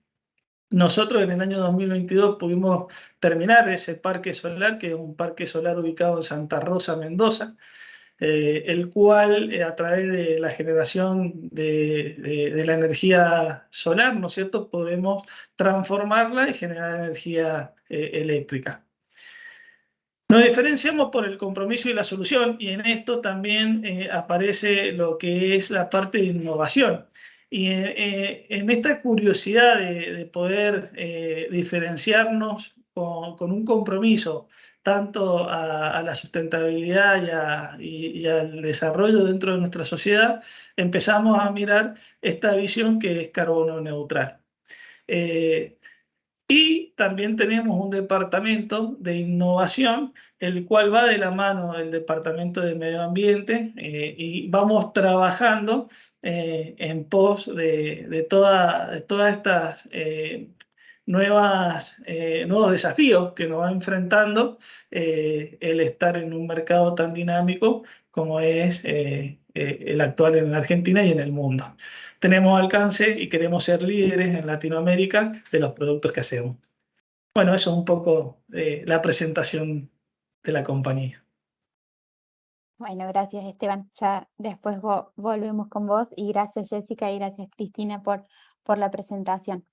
nosotros en el año 2022 pudimos terminar ese parque solar, que es un parque solar ubicado en Santa Rosa, Mendoza, el cual a través de la generación de la energía solar, ¿no es cierto?, podemos transformarla y generar energía eléctrica. Nos diferenciamos por el compromiso y la solución, y en esto también aparece lo que es la parte de innovación. Y en esta curiosidad de poder diferenciarnos con un compromiso tanto a la sustentabilidad y al desarrollo dentro de nuestra sociedad, empezamos a mirar esta visión que es carbono neutral. Y también tenemos un departamento de innovación, el cual va de la mano del departamento de medio ambiente, y vamos trabajando en pos de todas estas nuevos desafíos que nos va enfrentando el estar en un mercado tan dinámico como es el actual en la Argentina y en el mundo. Tenemos alcance y queremos ser líderes en Latinoamérica de los productos que hacemos. Bueno, eso es un poco la presentación de la compañía. Bueno, gracias Esteban. Ya después volvemos con vos y gracias Jessica y gracias Cristina por la presentación.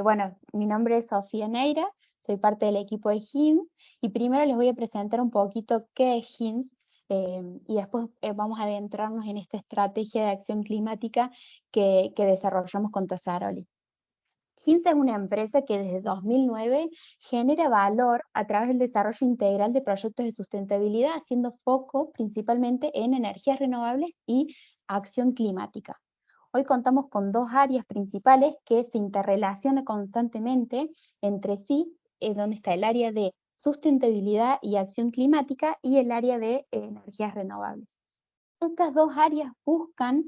Bueno, mi nombre es Sofía Neira, soy parte del equipo de HINS y primero les voy a presentar un poquito qué es HINS y después vamos a adentrarnos en esta estrategia de acción climática que desarrollamos con Tasaroli. HINS es una empresa que desde 2009 genera valor a través del desarrollo integral de proyectos de sustentabilidad, haciendo foco principalmente en energías renovables y acción climática. Hoy contamos con dos áreas principales que se interrelacionan constantemente entre sí, donde está el área de sustentabilidad y acción climática y el área de energías renovables. Estas dos áreas buscan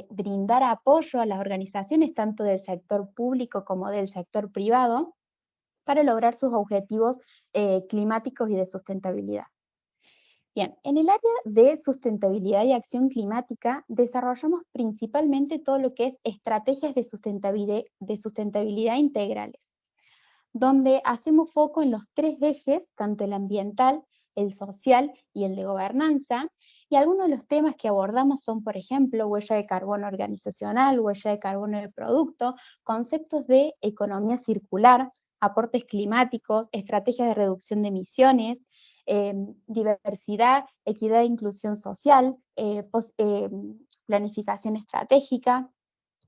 brindar apoyo a las organizaciones tanto del sector público como del sector privado para lograr sus objetivos climáticos y de sustentabilidad. Bien, en el área de sustentabilidad y acción climática desarrollamos principalmente todo lo que es estrategias de sustentabilidad integrales, donde hacemos foco en los tres ejes, tanto el ambiental, el social y el de gobernanza, y algunos de los temas que abordamos son, por ejemplo, huella de carbono organizacional, huella de carbono de producto, conceptos de economía circular, aportes climáticos, estrategias de reducción de emisiones, diversidad, equidad e inclusión social, planificación estratégica,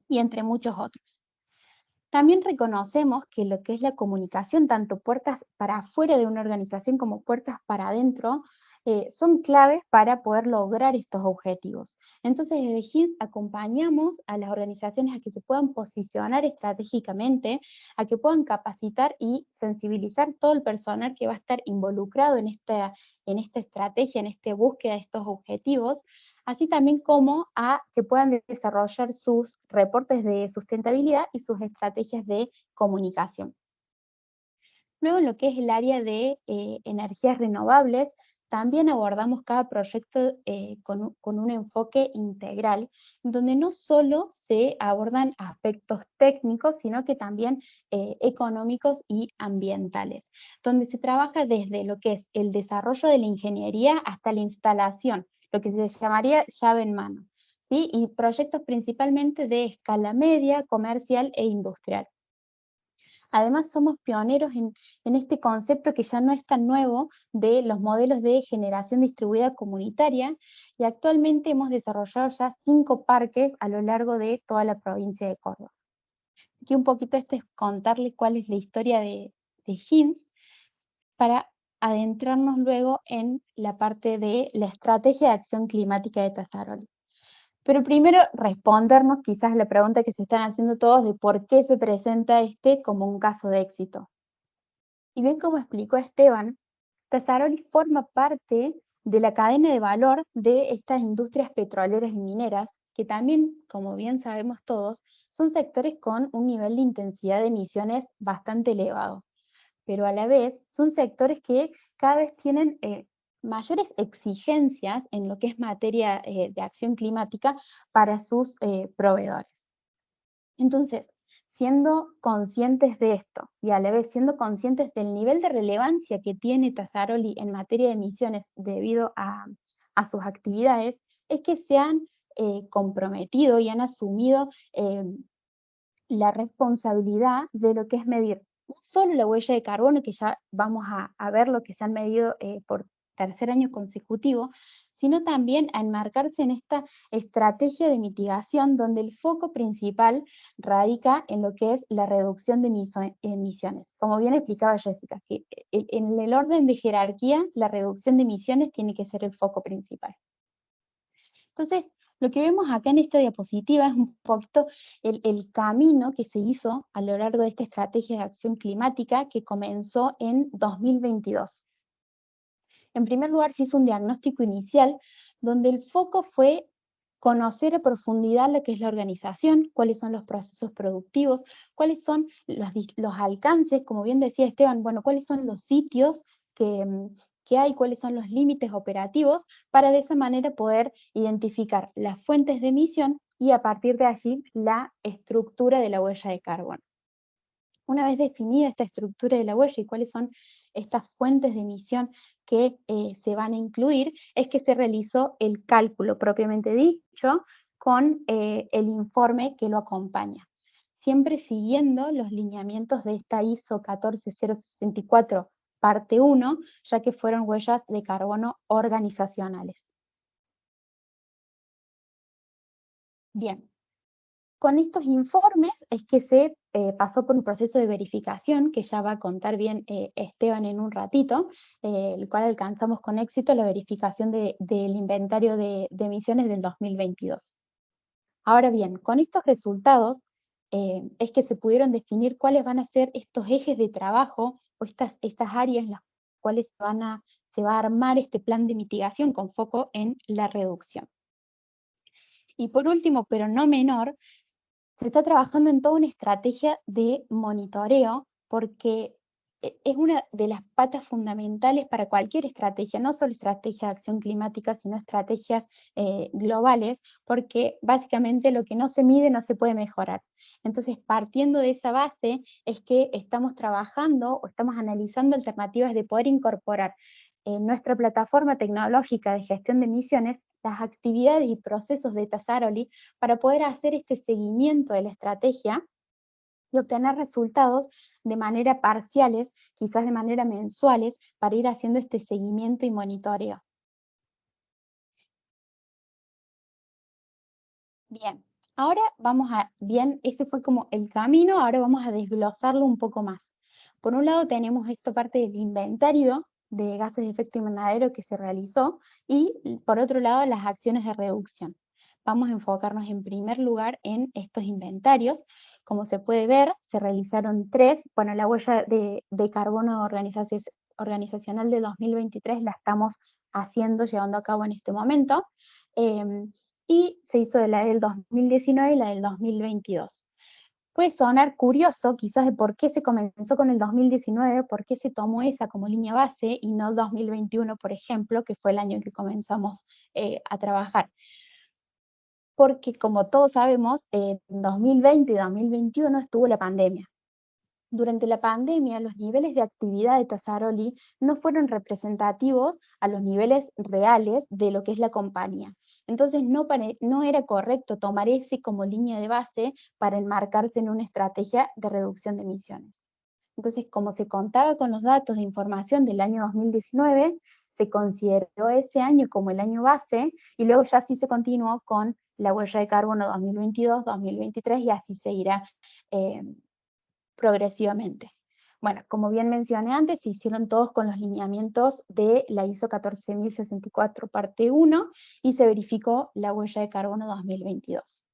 y entre muchos otros. También reconocemos que lo que es la comunicación, tanto puertas para afuera de una organización como puertas para adentro, son claves para poder lograr estos objetivos. Entonces, desde HINS acompañamos a las organizaciones a que se puedan posicionar estratégicamente, a que puedan capacitar y sensibilizar todo el personal que va a estar involucrado en esta estrategia, en esta búsqueda de estos objetivos, así también como a que puedan desarrollar sus reportes de sustentabilidad y sus estrategias de comunicación. Luego, en lo que es el área de energías renovables, también abordamos cada proyecto con un enfoque integral, donde no solo se abordan aspectos técnicos, sino que también económicos y ambientales, donde se trabaja desde lo que es el desarrollo de la ingeniería hasta la instalación, lo que se llamaría llave en mano, ¿sí? Y proyectos principalmente de escala media, comercial e industrial. Además, somos pioneros en este concepto que ya no es tan nuevo de los modelos de generación distribuida comunitaria, y actualmente hemos desarrollado ya 5 parques a lo largo de toda la provincia de Córdoba. Así que un poquito es contarles cuál es la historia de HINS para adentrarnos luego en la parte de la estrategia de acción climática de Tasaroli. Pero primero respondernos quizás la pregunta que se están haciendo todos de por qué se presenta como un caso de éxito. Y bien, como explicó Esteban, Tasaroli forma parte de la cadena de valor de estas industrias petroleras y mineras, que también, como bien sabemos todos, son sectores con un nivel de intensidad de emisiones bastante elevado, pero a la vez son sectores que cada vez tienen mayores exigencias en lo que es materia de acción climática para sus proveedores. Entonces, siendo conscientes de esto y a la vez siendo conscientes del nivel de relevancia que tiene Tasaroli en materia de emisiones debido a a sus actividades es que se han comprometido y han asumido la responsabilidad de lo que es medir no solo la huella de carbono, que ya vamos a ver lo que se han medido por tercer año consecutivo, sino también a enmarcarse en esta estrategia de mitigación donde el foco principal radica en lo que es la reducción de emisiones. Como bien explicaba Jessica, que en el orden de jerarquía, la reducción de emisiones tiene que ser el foco principal. Entonces, lo que vemos acá en esta diapositiva es un poquito el camino que se hizo a lo largo de esta estrategia de acción climática que comenzó en 2022. En primer lugar, se hizo un diagnóstico inicial donde el foco fue conocer a profundidad lo que es la organización, cuáles son los procesos productivos, cuáles son los alcances, como bien decía Esteban, bueno, cuáles son los sitios que hay, cuáles son los límites operativos, para de esa manera poder identificar las fuentes de emisión y a partir de allí la estructura de la huella de carbono. Una vez definida esta estructura de la huella y cuáles son estas fuentes de emisión que se van a incluir, es que se realizó el cálculo propiamente dicho con el informe que lo acompaña, siempre siguiendo los lineamientos de esta ISO 14064 parte 1, ya que fueron huellas de carbono organizacionales. Bien. Con estos informes es que se pasó por un proceso de verificación, que ya va a contar bien Esteban en un ratito, el cual alcanzamos con éxito la verificación del inventario de emisiones del 2022. Ahora bien, con estos resultados es que se pudieron definir cuáles van a ser estos ejes de trabajo o estas áreas en las cuales se va a armar este plan de mitigación con foco en la reducción. Y por último, pero no menor, se está trabajando en toda una estrategia de monitoreo porque es una de las patas fundamentales para cualquier estrategia, no solo estrategia de acción climática, sino estrategias globales, porque básicamente lo que no se mide no se puede mejorar. Entonces, partiendo de esa base, es que estamos trabajando o estamos analizando alternativas de poder incorporar en nuestra plataforma tecnológica de gestión de emisiones las actividades y procesos de Tasaroli para poder hacer este seguimiento de la estrategia y obtener resultados de manera parciales, quizás de manera mensuales, para ir haciendo este seguimiento y monitoreo. Bien, ahora ese fue como el camino, ahora vamos a desglosarlo un poco más. Por un lado tenemos esta parte del inventario de gases de efecto invernadero que se realizó y por otro lado las acciones de reducción. Vamos a enfocarnos en primer lugar en estos inventarios. Como se puede ver, se realizaron 3. Bueno, la huella de carbono organizacional de 2023 la estamos llevando a cabo en este momento. Y se hizo la del 2019 y la del 2022. Puede sonar curioso quizás de por qué se comenzó con el 2019, por qué se tomó esa como línea base y no el 2021, por ejemplo, que fue el año en que comenzamos a trabajar. Porque como todos sabemos, en 2020 y 2021 estuvo la pandemia. Durante la pandemia, los niveles de actividad de Tasaroli no fueron representativos a los niveles reales de lo que es la compañía. Entonces, no era correcto tomar ese como línea de base para enmarcarse en una estrategia de reducción de emisiones. Entonces, como se contaba con los datos de información del año 2019, se consideró ese año como el año base y luego ya sí se continuó con la huella de carbono 2022, 2023 y así seguirá progresivamente. Bueno, como bien mencioné antes, se hicieron todos con los lineamientos de la ISO 14064 parte 1 y se verificó la huella de carbono 2022.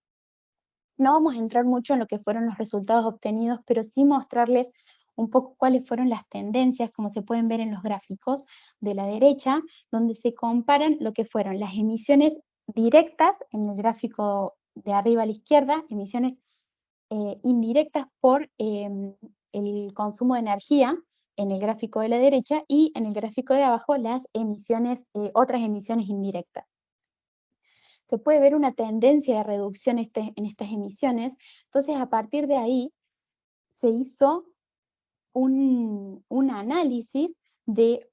No vamos a entrar mucho en lo que fueron los resultados obtenidos, pero sí mostrarles un poco cuáles fueron las tendencias, como se pueden ver en los gráficos de la derecha, donde se comparan lo que fueron las emisiones directas en el gráfico de arriba a la izquierda, emisiones indirectas por el consumo de energía en el gráfico de la derecha y en el gráfico de abajo las emisiones, otras emisiones indirectas. Se puede ver una tendencia de reducción en estas emisiones, entonces a partir de ahí se hizo un análisis de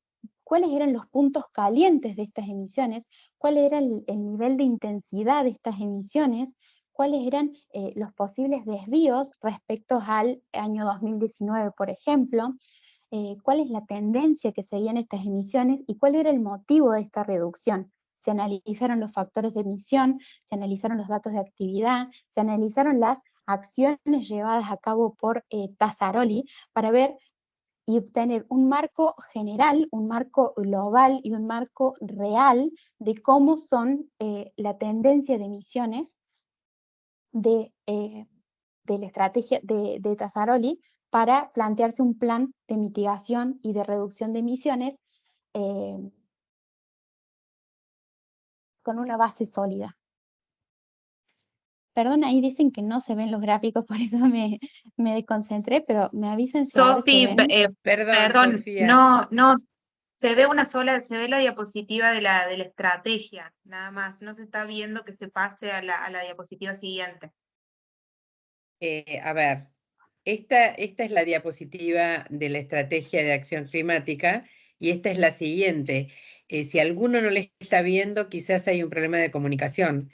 cuáles eran los puntos calientes de estas emisiones, cuál era el nivel de intensidad de estas emisiones, cuáles eran los posibles desvíos respecto al año 2019, por ejemplo, cuál es la tendencia que seguían estas emisiones y cuál era el motivo de esta reducción. Se analizaron los factores de emisión, se analizaron los datos de actividad, se analizaron las acciones llevadas a cabo por Tassaroli para ver y obtener un marco general, un marco global y un marco real de cómo son la tendencia de emisiones de la estrategia de Tassaroli para plantearse un plan de mitigación y de reducción de emisiones con una base sólida. Perdón, ahí dicen que no se ven los gráficos, por eso me desconcentré, pero me avisen si ahora se Sofi, ven. perdón, Sofía. no, se ve se ve la diapositiva de la estrategia, nada más, no se está viendo que se pase a la diapositiva siguiente. A ver, esta es la diapositiva de la estrategia de acción climática y esta es la siguiente. Si alguno no le está viendo, quizás hay un problema de comunicación.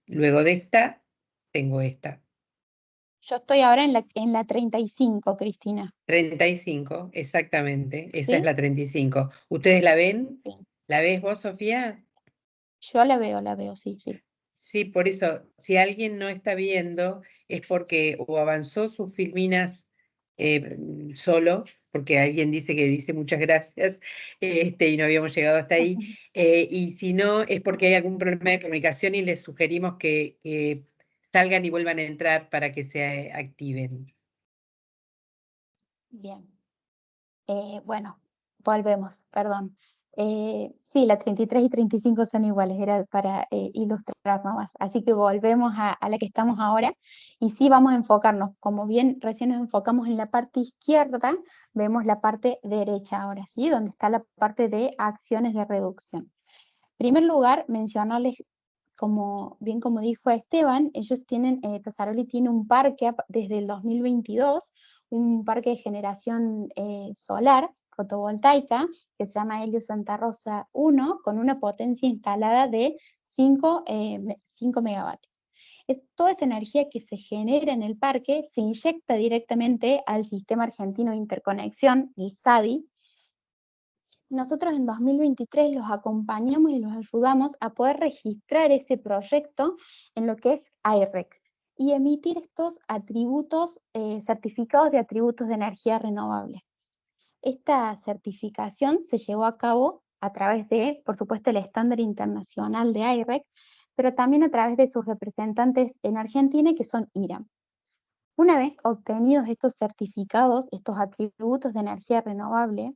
Luego de esta, tengo esta. Yo estoy ahora en la 35, Cristina. 35, exactamente. Esa ¿Sí? es la 35. ¿Ustedes la ven? Sí. ¿La ves vos, Sofía? Yo la veo, sí. Sí, por eso, si alguien no está viendo, es porque o avanzó sus filminas solo, porque alguien dice que dice muchas gracias, y no habíamos llegado hasta ahí, y si no, es porque hay algún problema de comunicación y les sugerimos que salgan y vuelvan a entrar para que se activen. Bien. Bueno, volvemos, perdón. Sí, la 33 y 35 son iguales, era para ilustrar nomás. Así que volvemos a la que estamos ahora y sí vamos a enfocarnos, como bien recién nos enfocamos en la parte izquierda, vemos la parte derecha ahora, ¿sí? Donde está la parte de acciones de reducción. En primer lugar, mencionarles, como dijo Esteban, ellos tienen, Tassaroli tiene un parque desde el 2022, un parque de generación solar, fotovoltaica, que se llama Helios Santa Rosa 1, con una potencia instalada de 5 megavatios. Toda esa energía que se genera en el parque se inyecta directamente al Sistema Argentino de Interconexión, el SADI. Nosotros en 2023 los acompañamos y los ayudamos a poder registrar ese proyecto en lo que es AIRREC y emitir estos atributos, certificados de atributos de energía renovable. Esta certificación se llevó a cabo a través de, por supuesto, el estándar internacional de AIRREC, pero también a través de sus representantes en Argentina, que son IRAM. Una vez obtenidos estos certificados, estos atributos de energía renovable,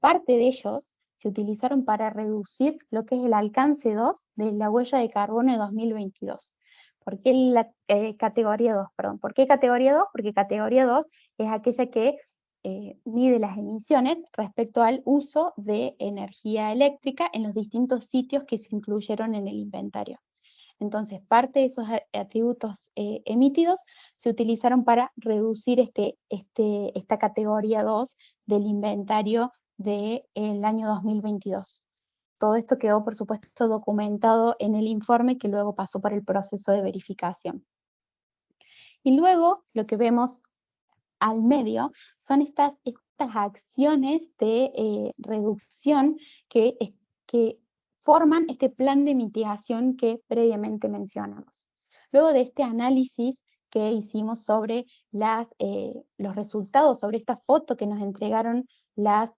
parte de ellos se utilizaron para reducir lo que es el alcance 2 de la huella de carbono de 2022. ¿Por qué la categoría 2? Perdón. ¿Por qué categoría 2? Porque categoría 2 es aquella que mide las emisiones respecto al uso de energía eléctrica en los distintos sitios que se incluyeron en el inventario. Entonces, parte de esos atributos emitidos se utilizaron para reducir esta categoría 2 del inventario del año 2022. Todo esto quedó, por supuesto, documentado en el informe que luego pasó por el proceso de verificación. Y luego lo que vemos al medio son estas acciones de reducción que forman este plan de mitigación que previamente mencionamos. Luego de este análisis que hicimos sobre los resultados, sobre esta foto que nos entregaron las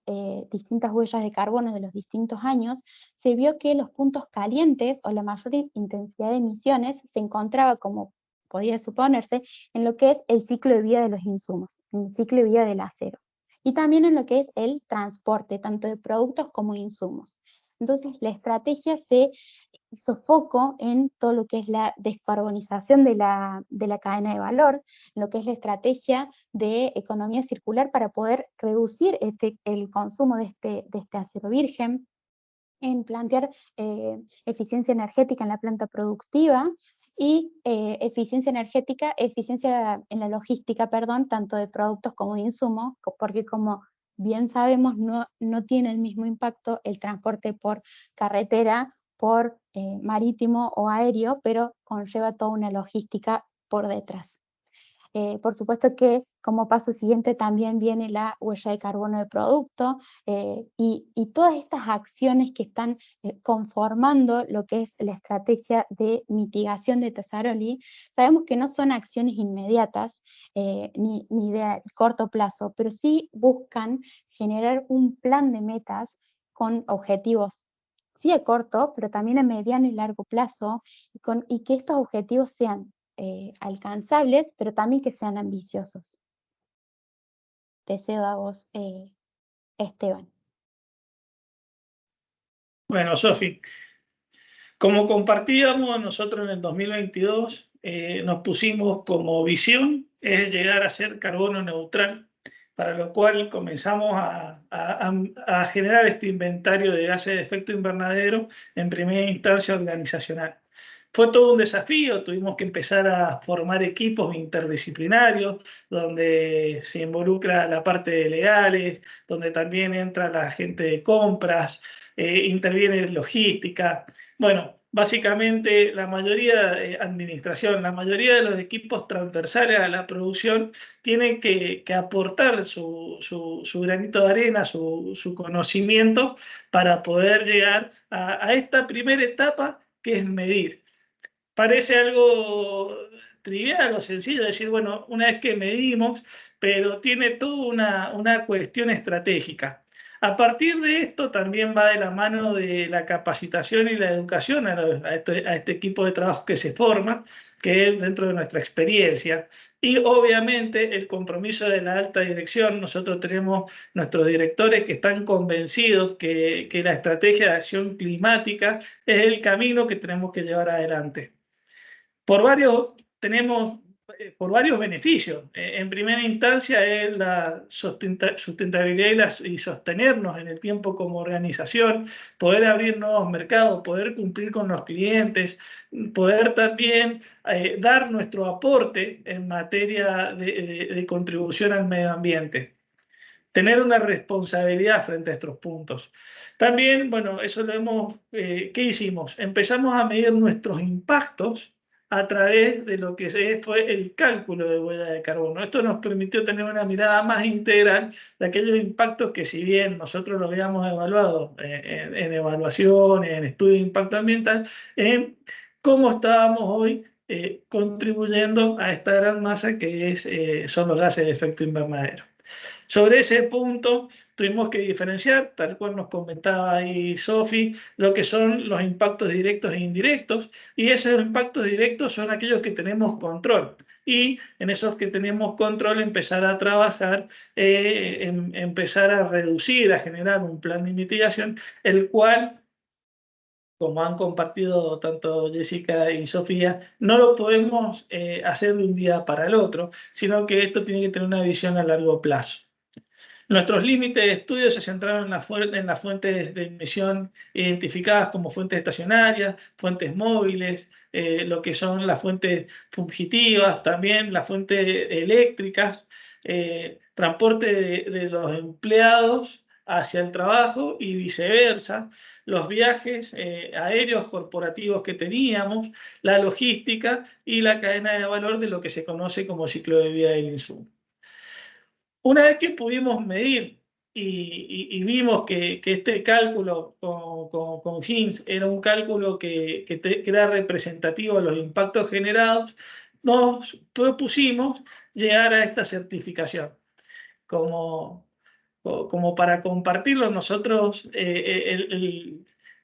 distintas huellas de carbono de los distintos años, se vio que los puntos calientes o la mayor intensidad de emisiones se encontraba, como podía suponerse, en lo que es el ciclo de vida de los insumos, en el ciclo de vida del acero, y también en lo que es el transporte, tanto de productos como de insumos. Entonces, la estrategia se hizo foco en todo lo que es la descarbonización de la cadena de valor, en lo que es la estrategia de economía circular para poder reducir el consumo de este acero virgen, en plantear eficiencia energética en la planta productiva y eficiencia en la logística, perdón, tanto de productos como de insumos, porque como bien sabemos, no tiene el mismo impacto el transporte por carretera, por marítimo o aéreo, pero conlleva toda una logística por detrás. Por supuesto que como paso siguiente también viene la huella de carbono de producto y todas estas acciones que están conformando lo que es la estrategia de mitigación de Tasaroli. Sabemos que no son acciones inmediatas ni de corto plazo, pero sí buscan generar un plan de metas con objetivos sí a corto, pero también a mediano y largo plazo, y que estos objetivos sean alcanzables, pero también que sean ambiciosos. Te cedo a vos, Esteban. Bueno, Sofi, como compartíamos nosotros en el 2022, nos pusimos como visión es llegar a ser carbono neutral, para lo cual comenzamos a generar este inventario de gases de efecto invernadero en primera instancia organizacional. Fue todo un desafío, tuvimos que empezar a formar equipos interdisciplinarios, donde se involucra la parte de legales, donde también entra la gente de compras, interviene logística. Bueno, básicamente la mayoría de administración, la mayoría de los equipos transversales a la producción tienen que aportar su granito de arena, su conocimiento para poder llegar a esta primera etapa que es medir. Parece algo trivial o sencillo decir, bueno, una vez que medimos, pero tiene toda una cuestión estratégica. A partir de esto también va de la mano de la capacitación y la educación a este equipo de trabajo que se forma, que es dentro de nuestra experiencia. Y obviamente el compromiso de la alta dirección. Nosotros tenemos nuestros directores que están convencidos que la estrategia de acción climática es el camino que tenemos que llevar adelante. Tenemos por varios beneficios. En primera instancia es la sustentabilidad y sostenernos en el tiempo como organización, poder abrir nuevos mercados, poder cumplir con los clientes, poder también dar nuestro aporte en materia de contribución al medio ambiente. Tener una responsabilidad frente a estos puntos. También, bueno, eso lo hemos, ¿qué hicimos? Empezamos a medir nuestros impactos a través de lo que fue el cálculo de huella de carbono. Esto nos permitió tener una mirada más integral de aquellos impactos que, si bien nosotros lo habíamos evaluado en evaluaciones, en estudios de impacto ambiental, en cómo estábamos hoy contribuyendo a esta gran masa que son los gases de efecto invernadero. Sobre ese punto tuvimos que diferenciar, tal cual nos comentaba ahí Sofi, lo que son los impactos directos e indirectos, y esos impactos directos son aquellos que tenemos control. Y en esos que tenemos control empezar a trabajar, empezar a reducir, a generar un plan de mitigación, el cual, como han compartido tanto Jessica y Sofía, no lo podemos hacer de un día para el otro, sino que esto tiene que tener una visión a largo plazo. Nuestros límites de estudio se centraron en las fuentes de emisión identificadas como fuentes estacionarias, fuentes móviles, lo que son las fuentes fugitivas, también las fuentes eléctricas, transporte de los empleados hacia el trabajo y viceversa, los viajes aéreos corporativos que teníamos, la logística y la cadena de valor de lo que se conoce como ciclo de vida del insumo. Una vez que pudimos medir y vimos que este cálculo con Hinz era un cálculo que era representativo de los impactos generados, nos propusimos llegar a esta certificación. Como para compartirlo, nosotros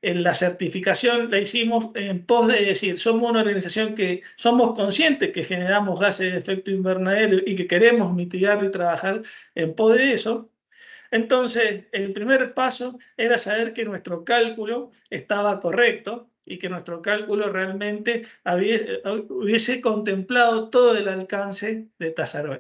la certificación la hicimos en pos de decir, somos una organización que somos conscientes que generamos gases de efecto invernadero y que queremos mitigarlo y trabajar en pos de eso. Entonces, el primer paso era saber que nuestro cálculo estaba correcto y que nuestro cálculo realmente hubiese contemplado todo el alcance de Tasaroli.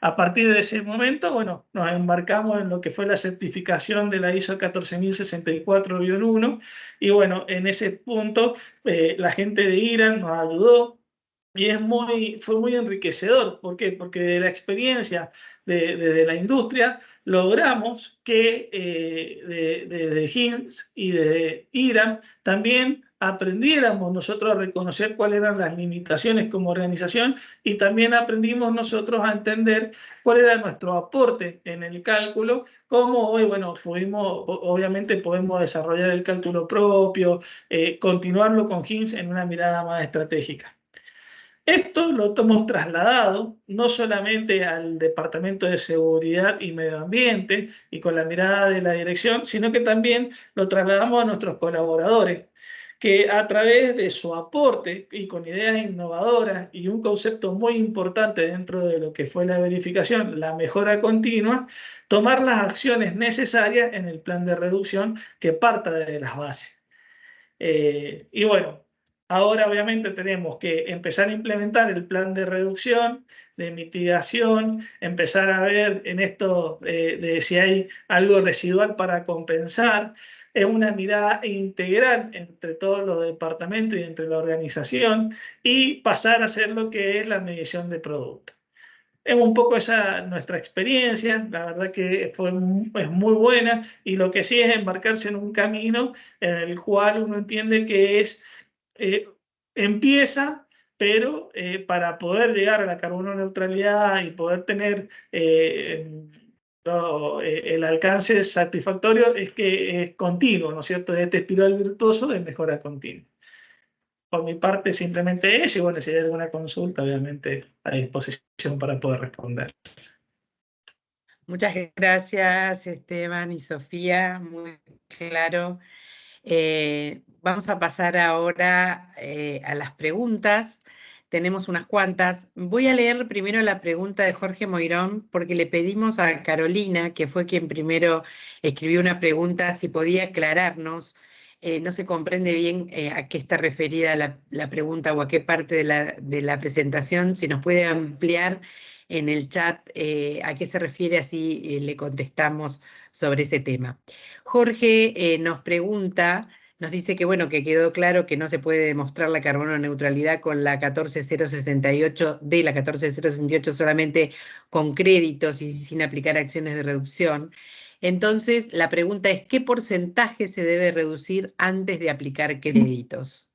A partir de ese momento, bueno, nos embarcamos en lo que fue la certificación de la ISO 14064-1 y bueno, en ese punto la gente de IRAN nos ayudó. Y fue muy enriquecedor. ¿Por qué? Porque de la experiencia de la industria, logramos que de Hinds y de IRAM también aprendiéramos nosotros a reconocer cuáles eran las limitaciones como organización, y también aprendimos nosotros a entender cuál era nuestro aporte en el cálculo, cómo hoy, bueno, obviamente podemos desarrollar el cálculo propio, continuarlo con Hinds en una mirada más estratégica. Esto lo hemos trasladado no solamente al Departamento de Seguridad y Medio Ambiente y con la mirada de la dirección, sino que también lo trasladamos a nuestros colaboradores, que a través de su aporte y con ideas innovadoras y un concepto muy importante dentro de lo que fue la verificación, la mejora continua, tomar las acciones necesarias en el plan de reducción que parta de las bases. Y bueno, ahora obviamente tenemos que empezar a implementar el plan de reducción, de mitigación, empezar a ver en esto de si hay algo residual para compensar. Es una mirada integral entre todos los departamentos y entre la organización, y pasar a hacer lo que es la medición de producto. Es un poco esa nuestra experiencia, la verdad que es muy buena, y lo que sí es embarcarse en un camino en el cual uno entiende que empieza, pero para poder llegar a la carbono neutralidad y poder tener el alcance satisfactorio es que es continuo, ¿no es cierto?, de este espiral virtuoso de mejora continua. Por mi parte, simplemente eso, y bueno, si hay alguna consulta, obviamente a disposición para poder responder. Muchas gracias, Esteban y Sofía, muy claro. Vamos a pasar ahora a las preguntas. Tenemos unas cuantas. Voy a leer primero la pregunta de Jorge Moirón, porque le pedimos a Carolina, que fue quien primero escribió una pregunta, si podía aclararnos. No se comprende bien a qué está referida la pregunta o a qué parte de la presentación. Si nos puede ampliar en el chat a qué se refiere, así le contestamos sobre ese tema. Jorge nos pregunta, nos dice que bueno, que quedó claro que no se puede demostrar la carbono neutralidad con la 14068 de la 14068 solamente con créditos y sin aplicar acciones de reducción. Entonces, la pregunta es, ¿qué porcentaje se debe reducir antes de aplicar créditos?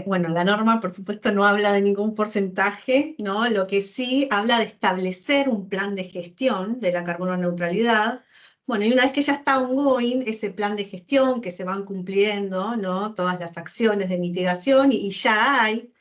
Bueno, la norma, por supuesto, no habla de ningún porcentaje, ¿no? Lo que sí habla de establecer un plan de gestión de la carbono neutralidad. Bueno, y una vez que ya está ongoing ese plan de gestión, que se van cumpliendo, ¿no?, todas las acciones de mitigación, y ya hay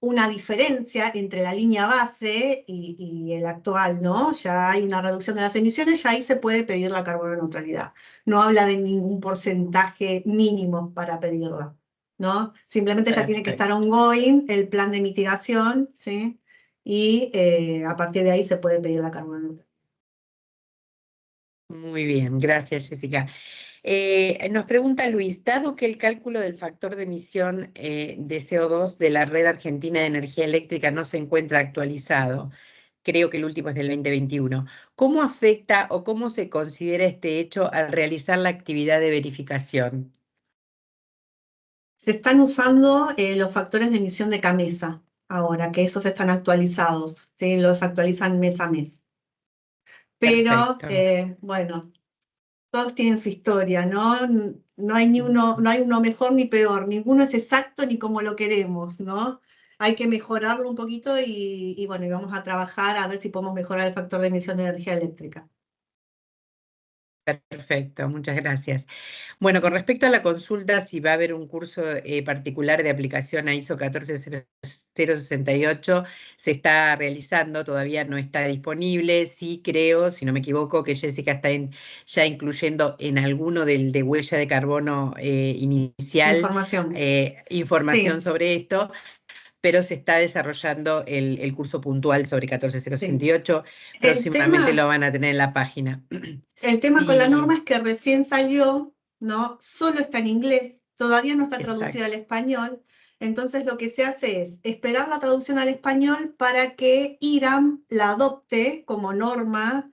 una diferencia entre la línea base y el actual, ¿no? Ya hay una reducción de las emisiones, ya ahí se puede pedir la carbono neutralidad. No habla de ningún porcentaje mínimo para pedirla, ¿no? Simplemente ya tiene que estar ongoing el plan de mitigación, ¿sí? Y a partir de ahí se puede pedir la carbono neutralidad. Muy bien, gracias, Jessica. Nos pregunta Luis, dado que el cálculo del factor de emisión de CO2 de la Red Argentina de Energía Eléctrica no se encuentra actualizado, creo que el último es del 2021, ¿cómo afecta o cómo se considera este hecho al realizar la actividad de verificación? Se están usando los factores de emisión de CAMESA ahora, que esos están actualizados, ¿sí? Los actualizan mes a mes. Pero, bueno, todos tienen su historia, ¿no? No hay uno mejor ni peor, ninguno es exacto ni como lo queremos, ¿no? Hay que mejorarlo un poquito y bueno, y vamos a trabajar a ver si podemos mejorar el factor de emisión de energía eléctrica. Perfecto, muchas gracias. Bueno, con respecto a la consulta, si va a haber un curso particular de aplicación a ISO 14068, se está realizando, todavía no está disponible. Sí creo, si no me equivoco, que Jessica está ya incluyendo en alguno de huella de carbono inicial información Sí. sobre esto, pero se está desarrollando el curso puntual sobre 14068. Sí. Próximamente lo van a tener en la página. El tema con la norma es que recién salió, ¿no? Solo está en inglés, todavía no está traducida al español. Entonces lo que se hace es esperar la traducción al español para que IRAM la adopte como norma,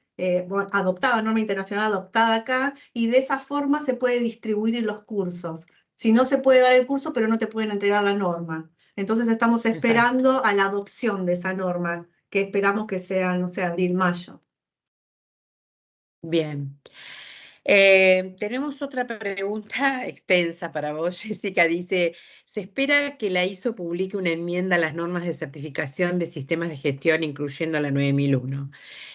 adoptada, norma internacional adoptada acá, y de esa forma se puede distribuir en los cursos. Si no, se puede dar el curso, pero no te pueden entregar la norma. Entonces estamos esperando a la adopción de esa norma, que esperamos que sea, no sé, abril, mayo. Bien. Tenemos otra pregunta extensa para vos, Jessica. Dice, se espera que la ISO publique una enmienda a las normas de certificación de sistemas de gestión, incluyendo la 9001.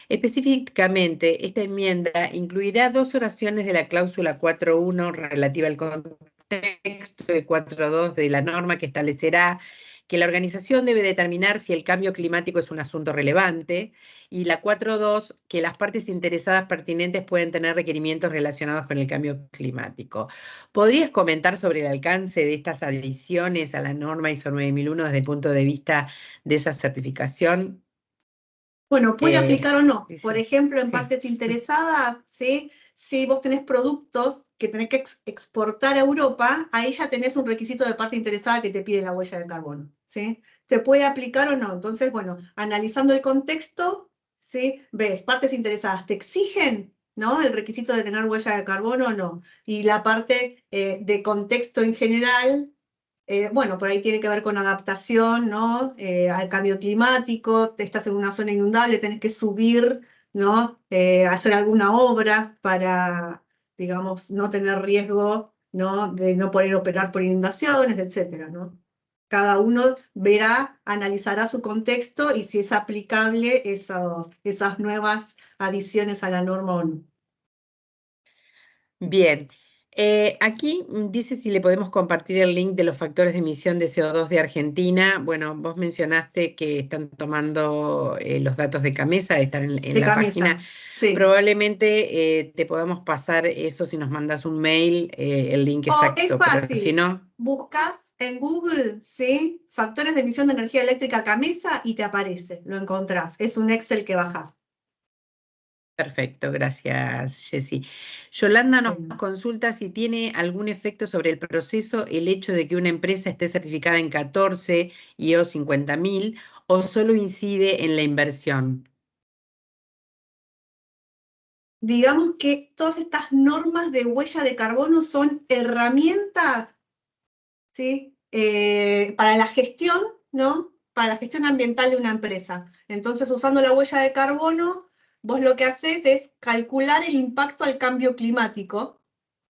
Específicamente, esta enmienda incluirá 2 oraciones de la cláusula 4.1 relativa al contexto de 4.2 de la norma que establecerá que la organización debe determinar si el cambio climático es un asunto relevante, y la 4.2, que las partes interesadas pertinentes pueden tener requerimientos relacionados con el cambio climático. ¿Podrías comentar sobre el alcance de estas adiciones a la norma ISO 9001 desde el punto de vista de esa certificación? Bueno, puede aplicar o no. Por Sí. ejemplo, en partes interesadas, ¿sí? Si vos tenés productos que tenés que exportar a Europa, ahí ya tenés un requisito de parte interesada que te pide la huella de carbono, ¿sí? ¿Te puede aplicar o no? Entonces, bueno, analizando el contexto, ¿sí? Ves, partes interesadas, ¿te exigen, ¿no? El requisito de tener huella de carbono o no? Y la parte de contexto en general, bueno, por ahí tiene que ver con adaptación, ¿no? Al cambio climático, estás en una zona inundable, tenés que subir, ¿no? Hacer alguna obra para, digamos, no tener riesgo, ¿no? De no poder operar por inundaciones, etcétera, ¿no? Cada uno verá, analizará su contexto y si es aplicable esas nuevas adiciones a la norma o no. Bien. Aquí dice si le podemos compartir el link de los factores de emisión de CO2 de Argentina. Bueno, vos mencionaste que están tomando los datos de Camesa, están en De la página. Camesa, sí. Probablemente te podamos pasar eso si nos mandas un mail, el link Es exacto, pero si fácil. no, Buscas en Google, ¿sí? Factores de emisión de energía eléctrica Camesa y te aparece, lo encontrás. Es un Excel que bajás. perfecto, gracias, Jessy. Yolanda nos Bueno. consulta si tiene algún efecto sobre el proceso el hecho de que una empresa esté certificada en 14 ISO 50000 o solo incide en la inversión. Digamos que todas estas normas de huella de carbono son herramientas, ¿sí? Para la gestión, ¿no? Para la gestión ambiental de una empresa. Entonces, usando la huella de carbono, vos lo que haces es calcular el impacto al cambio climático,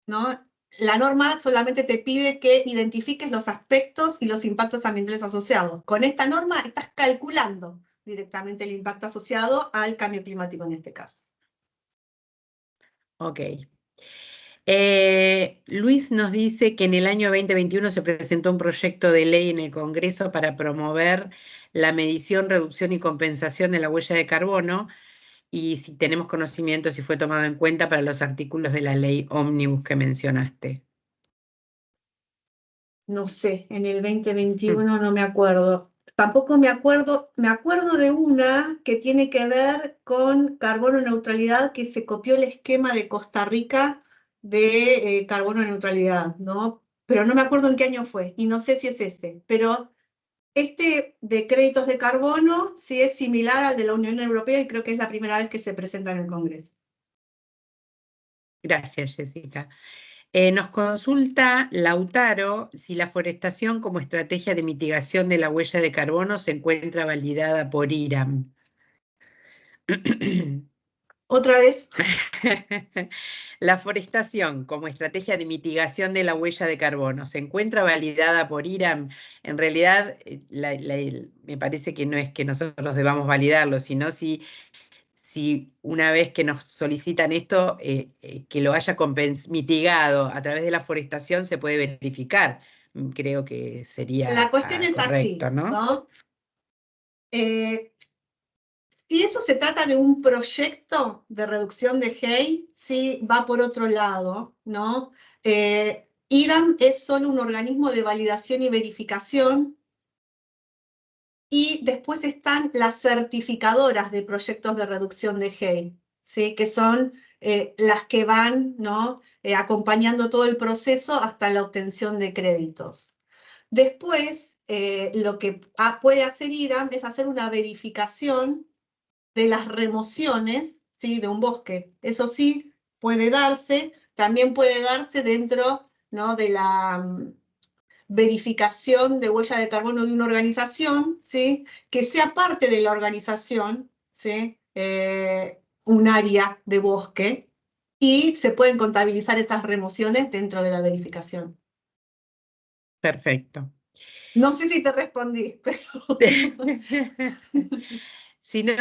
¿no? La norma solamente te pide que identifiques los aspectos y los impactos ambientales asociados. Con esta norma estás calculando directamente el impacto asociado al cambio climático en este caso. Ok. Luis nos dice que en el año 2021 se presentó un proyecto de ley en el Congreso para promover la medición, reducción y compensación de la huella de carbono, y si tenemos conocimiento si fue tomado en cuenta para los artículos de la ley ómnibus que mencionaste. No sé, en el 2021 no me acuerdo. Tampoco me acuerdo de una que tiene que ver con carbono neutralidad, que se copió el esquema de Costa Rica de carbono neutralidad, ¿no? Pero no me acuerdo en qué año fue y no sé si es ese, pero este de créditos de carbono sí es similar al de la Unión Europea y creo que es la primera vez que se presenta en el Congreso. Gracias, Jessica. Nos consulta Lautaro si la forestación como estrategia de mitigación de la huella de carbono se encuentra validada por IRAM. Otra vez. La forestación como estrategia de mitigación de la huella de carbono se encuentra validada por IRAM. En realidad, me parece que no es que nosotros debamos validarlo, sino si una vez que nos solicitan esto, que lo haya mitigado a través de la forestación, se puede verificar. Creo que sería La cuestión es correcto, así, ¿no? ¿no? Si eso se trata de un proyecto de reducción de GEI, sí va por otro lado, ¿no? IRAM es solo un organismo de validación y verificación, y después están las certificadoras de proyectos de reducción de GEI, ¿sí? Que son las que van, ¿no? Acompañando todo el proceso hasta la obtención de créditos. Después, lo que puede hacer IRAM es hacer una verificación de las remociones, ¿sí? De un bosque. Eso sí puede darse, también puede darse dentro, ¿no? verificación de huella de carbono de una organización, ¿sí? Que sea parte de la organización, ¿sí? Un área de bosque, y se pueden contabilizar esas remociones dentro de la verificación. Perfecto. No sé si te respondí, pero... Si no,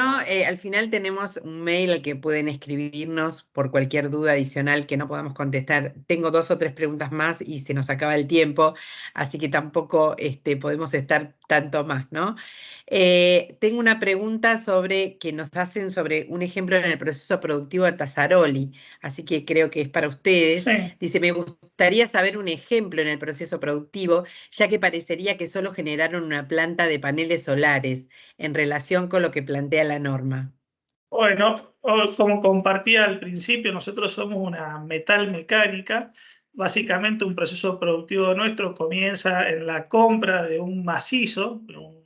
al final tenemos un mail al que pueden escribirnos por cualquier duda adicional que no podamos contestar. Tengo 2 o 3 preguntas más y se nos acaba el tiempo, así que tampoco podemos estar tanto más, ¿no? Tengo una pregunta que nos hacen sobre un ejemplo en el proceso productivo de Tasaroli, así que creo que es para ustedes. Sí. Dice, me gustaría saber un ejemplo en el proceso productivo, ya que parecería que solo generaron una planta de paneles solares en relación con lo que plantea la norma. Bueno, como compartía al principio, nosotros somos una metalmecánica. Básicamente un proceso productivo nuestro comienza en la compra de un macizo, un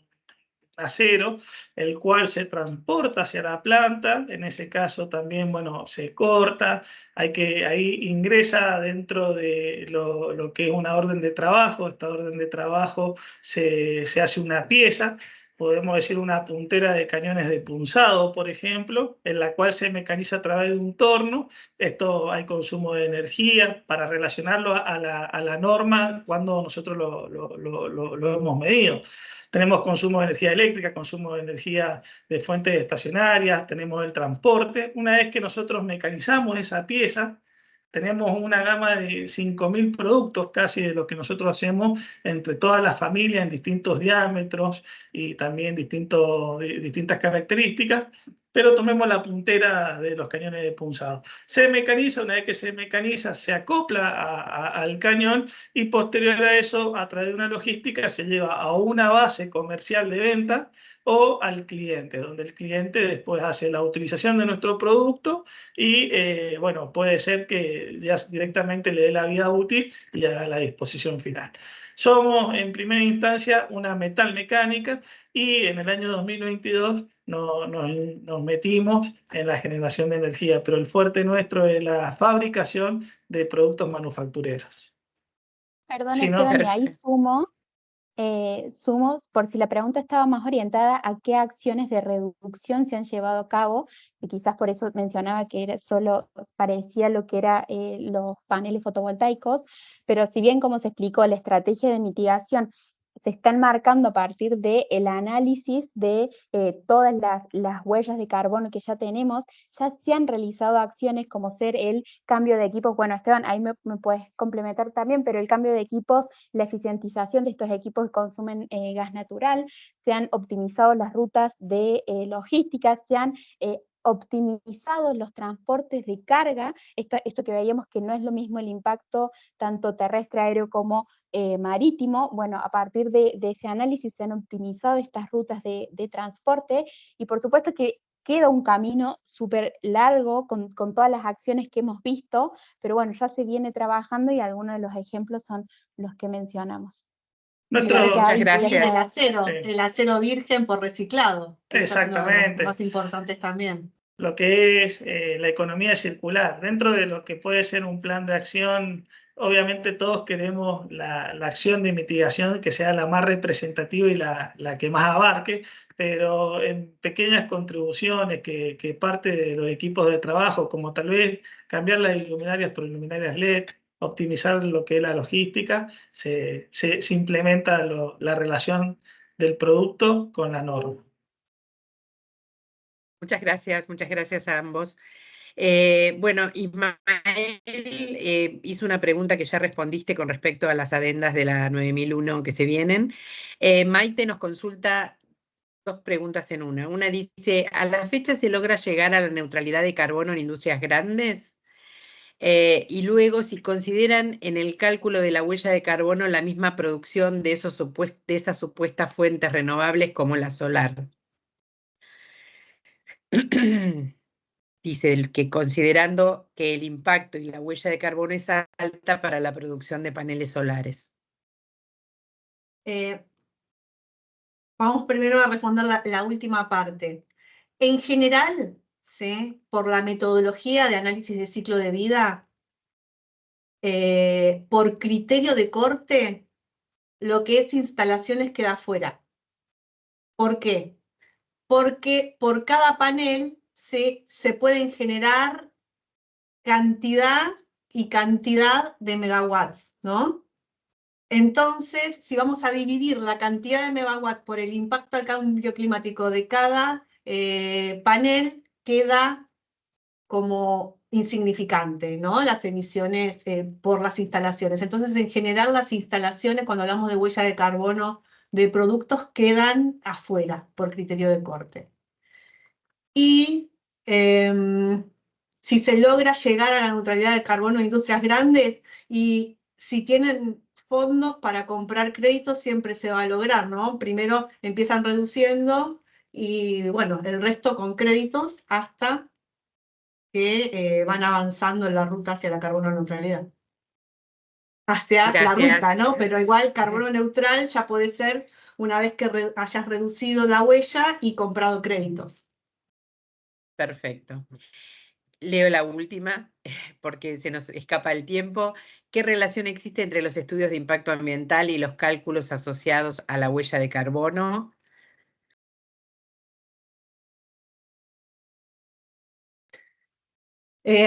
acero, el cual se transporta hacia la planta. En ese caso también, bueno, se corta, ahí ingresa dentro de lo que es una orden de trabajo. Esta orden de trabajo se hace una pieza, podemos decir una puntera de cañones de punzado, por ejemplo, en la cual se mecaniza a través de un torno. Esto hay consumo de energía para relacionarlo a la norma cuando nosotros lo hemos medido. Tenemos consumo de energía eléctrica, consumo de energía de fuentes estacionarias, tenemos el transporte. Una vez que nosotros mecanizamos esa pieza, tenemos una gama de 5.000 productos casi de lo que nosotros hacemos entre todas las familias en distintos diámetros y también distintas características, pero tomemos la puntera de los cañones de punzado. Se mecaniza, una vez que se mecaniza, se acopla al cañón y posterior a eso, a través de una logística, se lleva a una base comercial de venta o al cliente, donde el cliente después hace la utilización de nuestro producto y bueno, puede ser que ya directamente le dé la vida útil y haga la disposición final. Somos en primera instancia una metalmecánica y en el año 2022 nos metimos en la generación de energía, pero el fuerte nuestro es la fabricación de productos manufactureros. Perdón, Sí, ¿no? Esteban, y ahí Perfecto. sumo, por si la pregunta estaba más orientada a qué acciones de reducción se han llevado a cabo, y quizás por eso mencionaba que era solo parecía lo que eran los paneles fotovoltaicos, pero si bien, como se explicó, la estrategia de mitigación se están marcando a partir del análisis de todas las huellas de carbono que ya tenemos, ya se han realizado acciones como ser el cambio de equipos. Bueno, Esteban, ahí me puedes complementar también, pero el cambio de equipos, la eficientización de estos equipos que consumen gas natural, se han optimizado las rutas de logística, se han optimizado los transportes de carga, esto que veíamos que no es lo mismo el impacto tanto terrestre, aéreo como marítimo. Bueno, a partir de ese análisis se han optimizado estas rutas de transporte, y por supuesto que queda un camino súper largo con todas las acciones que hemos visto, pero bueno, ya se viene trabajando y algunos de los ejemplos son los que mencionamos. Muchas gracias. El acero virgen por reciclado, que es uno de Exactamente. los más importantes también. Lo que es la economía circular. Dentro de lo que puede ser un plan de acción, obviamente todos queremos la acción de mitigación que sea la más representativa y la que más abarque, pero en pequeñas contribuciones que parte de los equipos de trabajo, como tal vez cambiar las luminarias por luminarias LED, optimizar lo que es la logística, se implementa la relación del producto con la norma. Muchas gracias a ambos. Bueno, Ismael hizo una pregunta que ya respondiste con respecto a las adendas de la 9001 que se vienen. Maite nos consulta 2 preguntas en una. Una dice, ¿a la fecha se logra llegar a la neutralidad de carbono en industrias grandes? Y luego, si consideran en el cálculo de la huella de carbono la misma producción de esas supuestas fuentes renovables como la solar. Dice que considerando que el impacto y la huella de carbono es alta para la producción de paneles solares. Vamos primero a responder la última parte. En general, ¿sí? Por la metodología de análisis de ciclo de vida, por criterio de corte, lo que es instalaciones queda afuera. ¿Por qué? Porque por cada panel se pueden generar cantidad y cantidad de megawatts, ¿no? Entonces, si vamos a dividir la cantidad de megawatts por el impacto al cambio climático de cada panel, queda como insignificante, ¿no? Las emisiones por las instalaciones. Entonces, en general, las instalaciones, cuando hablamos de huella de carbono de productos, quedan afuera por criterio de corte. Y si se logra llegar a la neutralidad de carbono de industrias grandes, y si tienen fondos para comprar créditos, siempre se va a lograr, ¿no? Primero empiezan reduciendo y, bueno, el resto con créditos hasta que van avanzando en la ruta hacia la carbono neutralidad. Hacia la ruta, ¿no? Pero igual carbono neutral ya puede ser una vez que hayas reducido la huella y comprado créditos. Perfecto. Leo la última, porque se nos escapa el tiempo. ¿Qué relación existe entre los estudios de impacto ambiental y los cálculos asociados a la huella de carbono?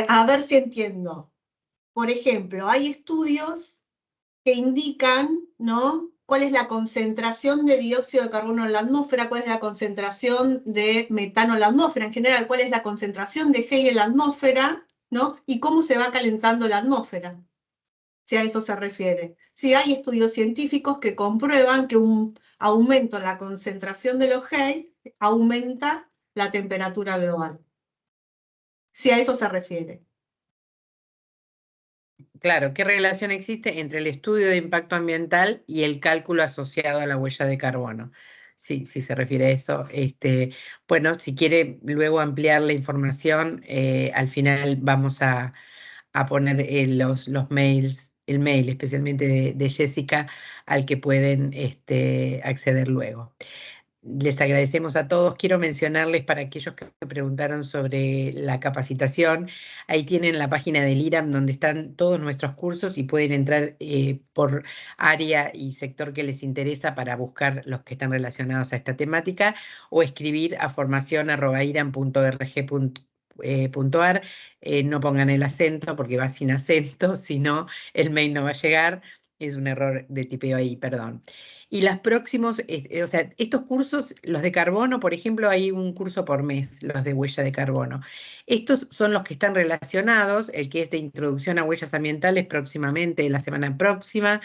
A ver si entiendo. Por ejemplo, hay estudios que indican, ¿no?, cuál es la concentración de dióxido de carbono en la atmósfera, cuál es la concentración de metano en la atmósfera, en general, cuál es la concentración de Hey en la atmósfera, ¿no?, y cómo se va calentando la atmósfera, si a eso se refiere. Si hay estudios científicos que comprueban que un aumento en la concentración de los Hey aumenta la temperatura global, si a eso se refiere. Claro, ¿qué relación existe entre el estudio de impacto ambiental y el cálculo asociado a la huella de carbono? Sí, si se refiere a eso. Bueno, si quiere luego ampliar la información, al final vamos a poner los mails, el mail especialmente de Jessica, al que pueden acceder luego. Les agradecemos a todos. Quiero mencionarles para aquellos que preguntaron sobre la capacitación, ahí tienen la página del IRAM donde están todos nuestros cursos y pueden entrar por área y sector que les interesa para buscar los que están relacionados a esta temática o escribir a formacion@iram.org.ar. No pongan el acento porque va sin acento, si no el mail no va a llegar. Es un error de tipeo ahí, perdón. Y las próximos, o sea, estos cursos, los de carbono, por ejemplo, hay un curso por mes, los de huella de carbono. Estos son los que están relacionados, el que es de introducción a huellas ambientales próximamente, la semana próxima.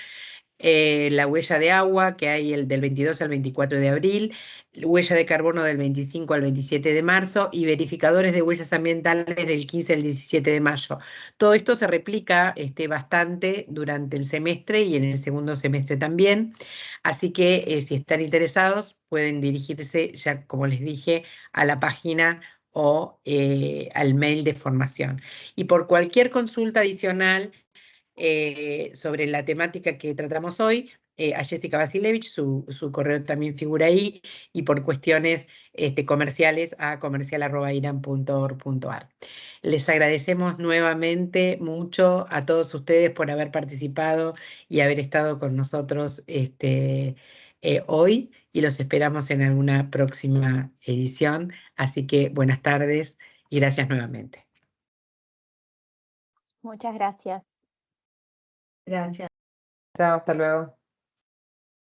La huella de agua, que hay el del 22 al 24 de abril, huella de carbono del 25 al 27 de marzo y verificadores de huellas ambientales del 15 al 17 de mayo. Todo esto se replica bastante durante el semestre y en el segundo semestre también, así que si están interesados pueden dirigirse, ya como les dije, a la página o al mail de formación. Y por cualquier consulta adicional sobre la temática que tratamos hoy, a Jessica Vasilevich, su correo también figura ahí, y por cuestiones comerciales a comercial@iram.org.ar. Les agradecemos nuevamente mucho a todos ustedes por haber participado y haber estado con nosotros hoy, y los esperamos en alguna próxima edición. Así que buenas tardes y gracias nuevamente. Muchas gracias. Gracias. Chao, hasta luego.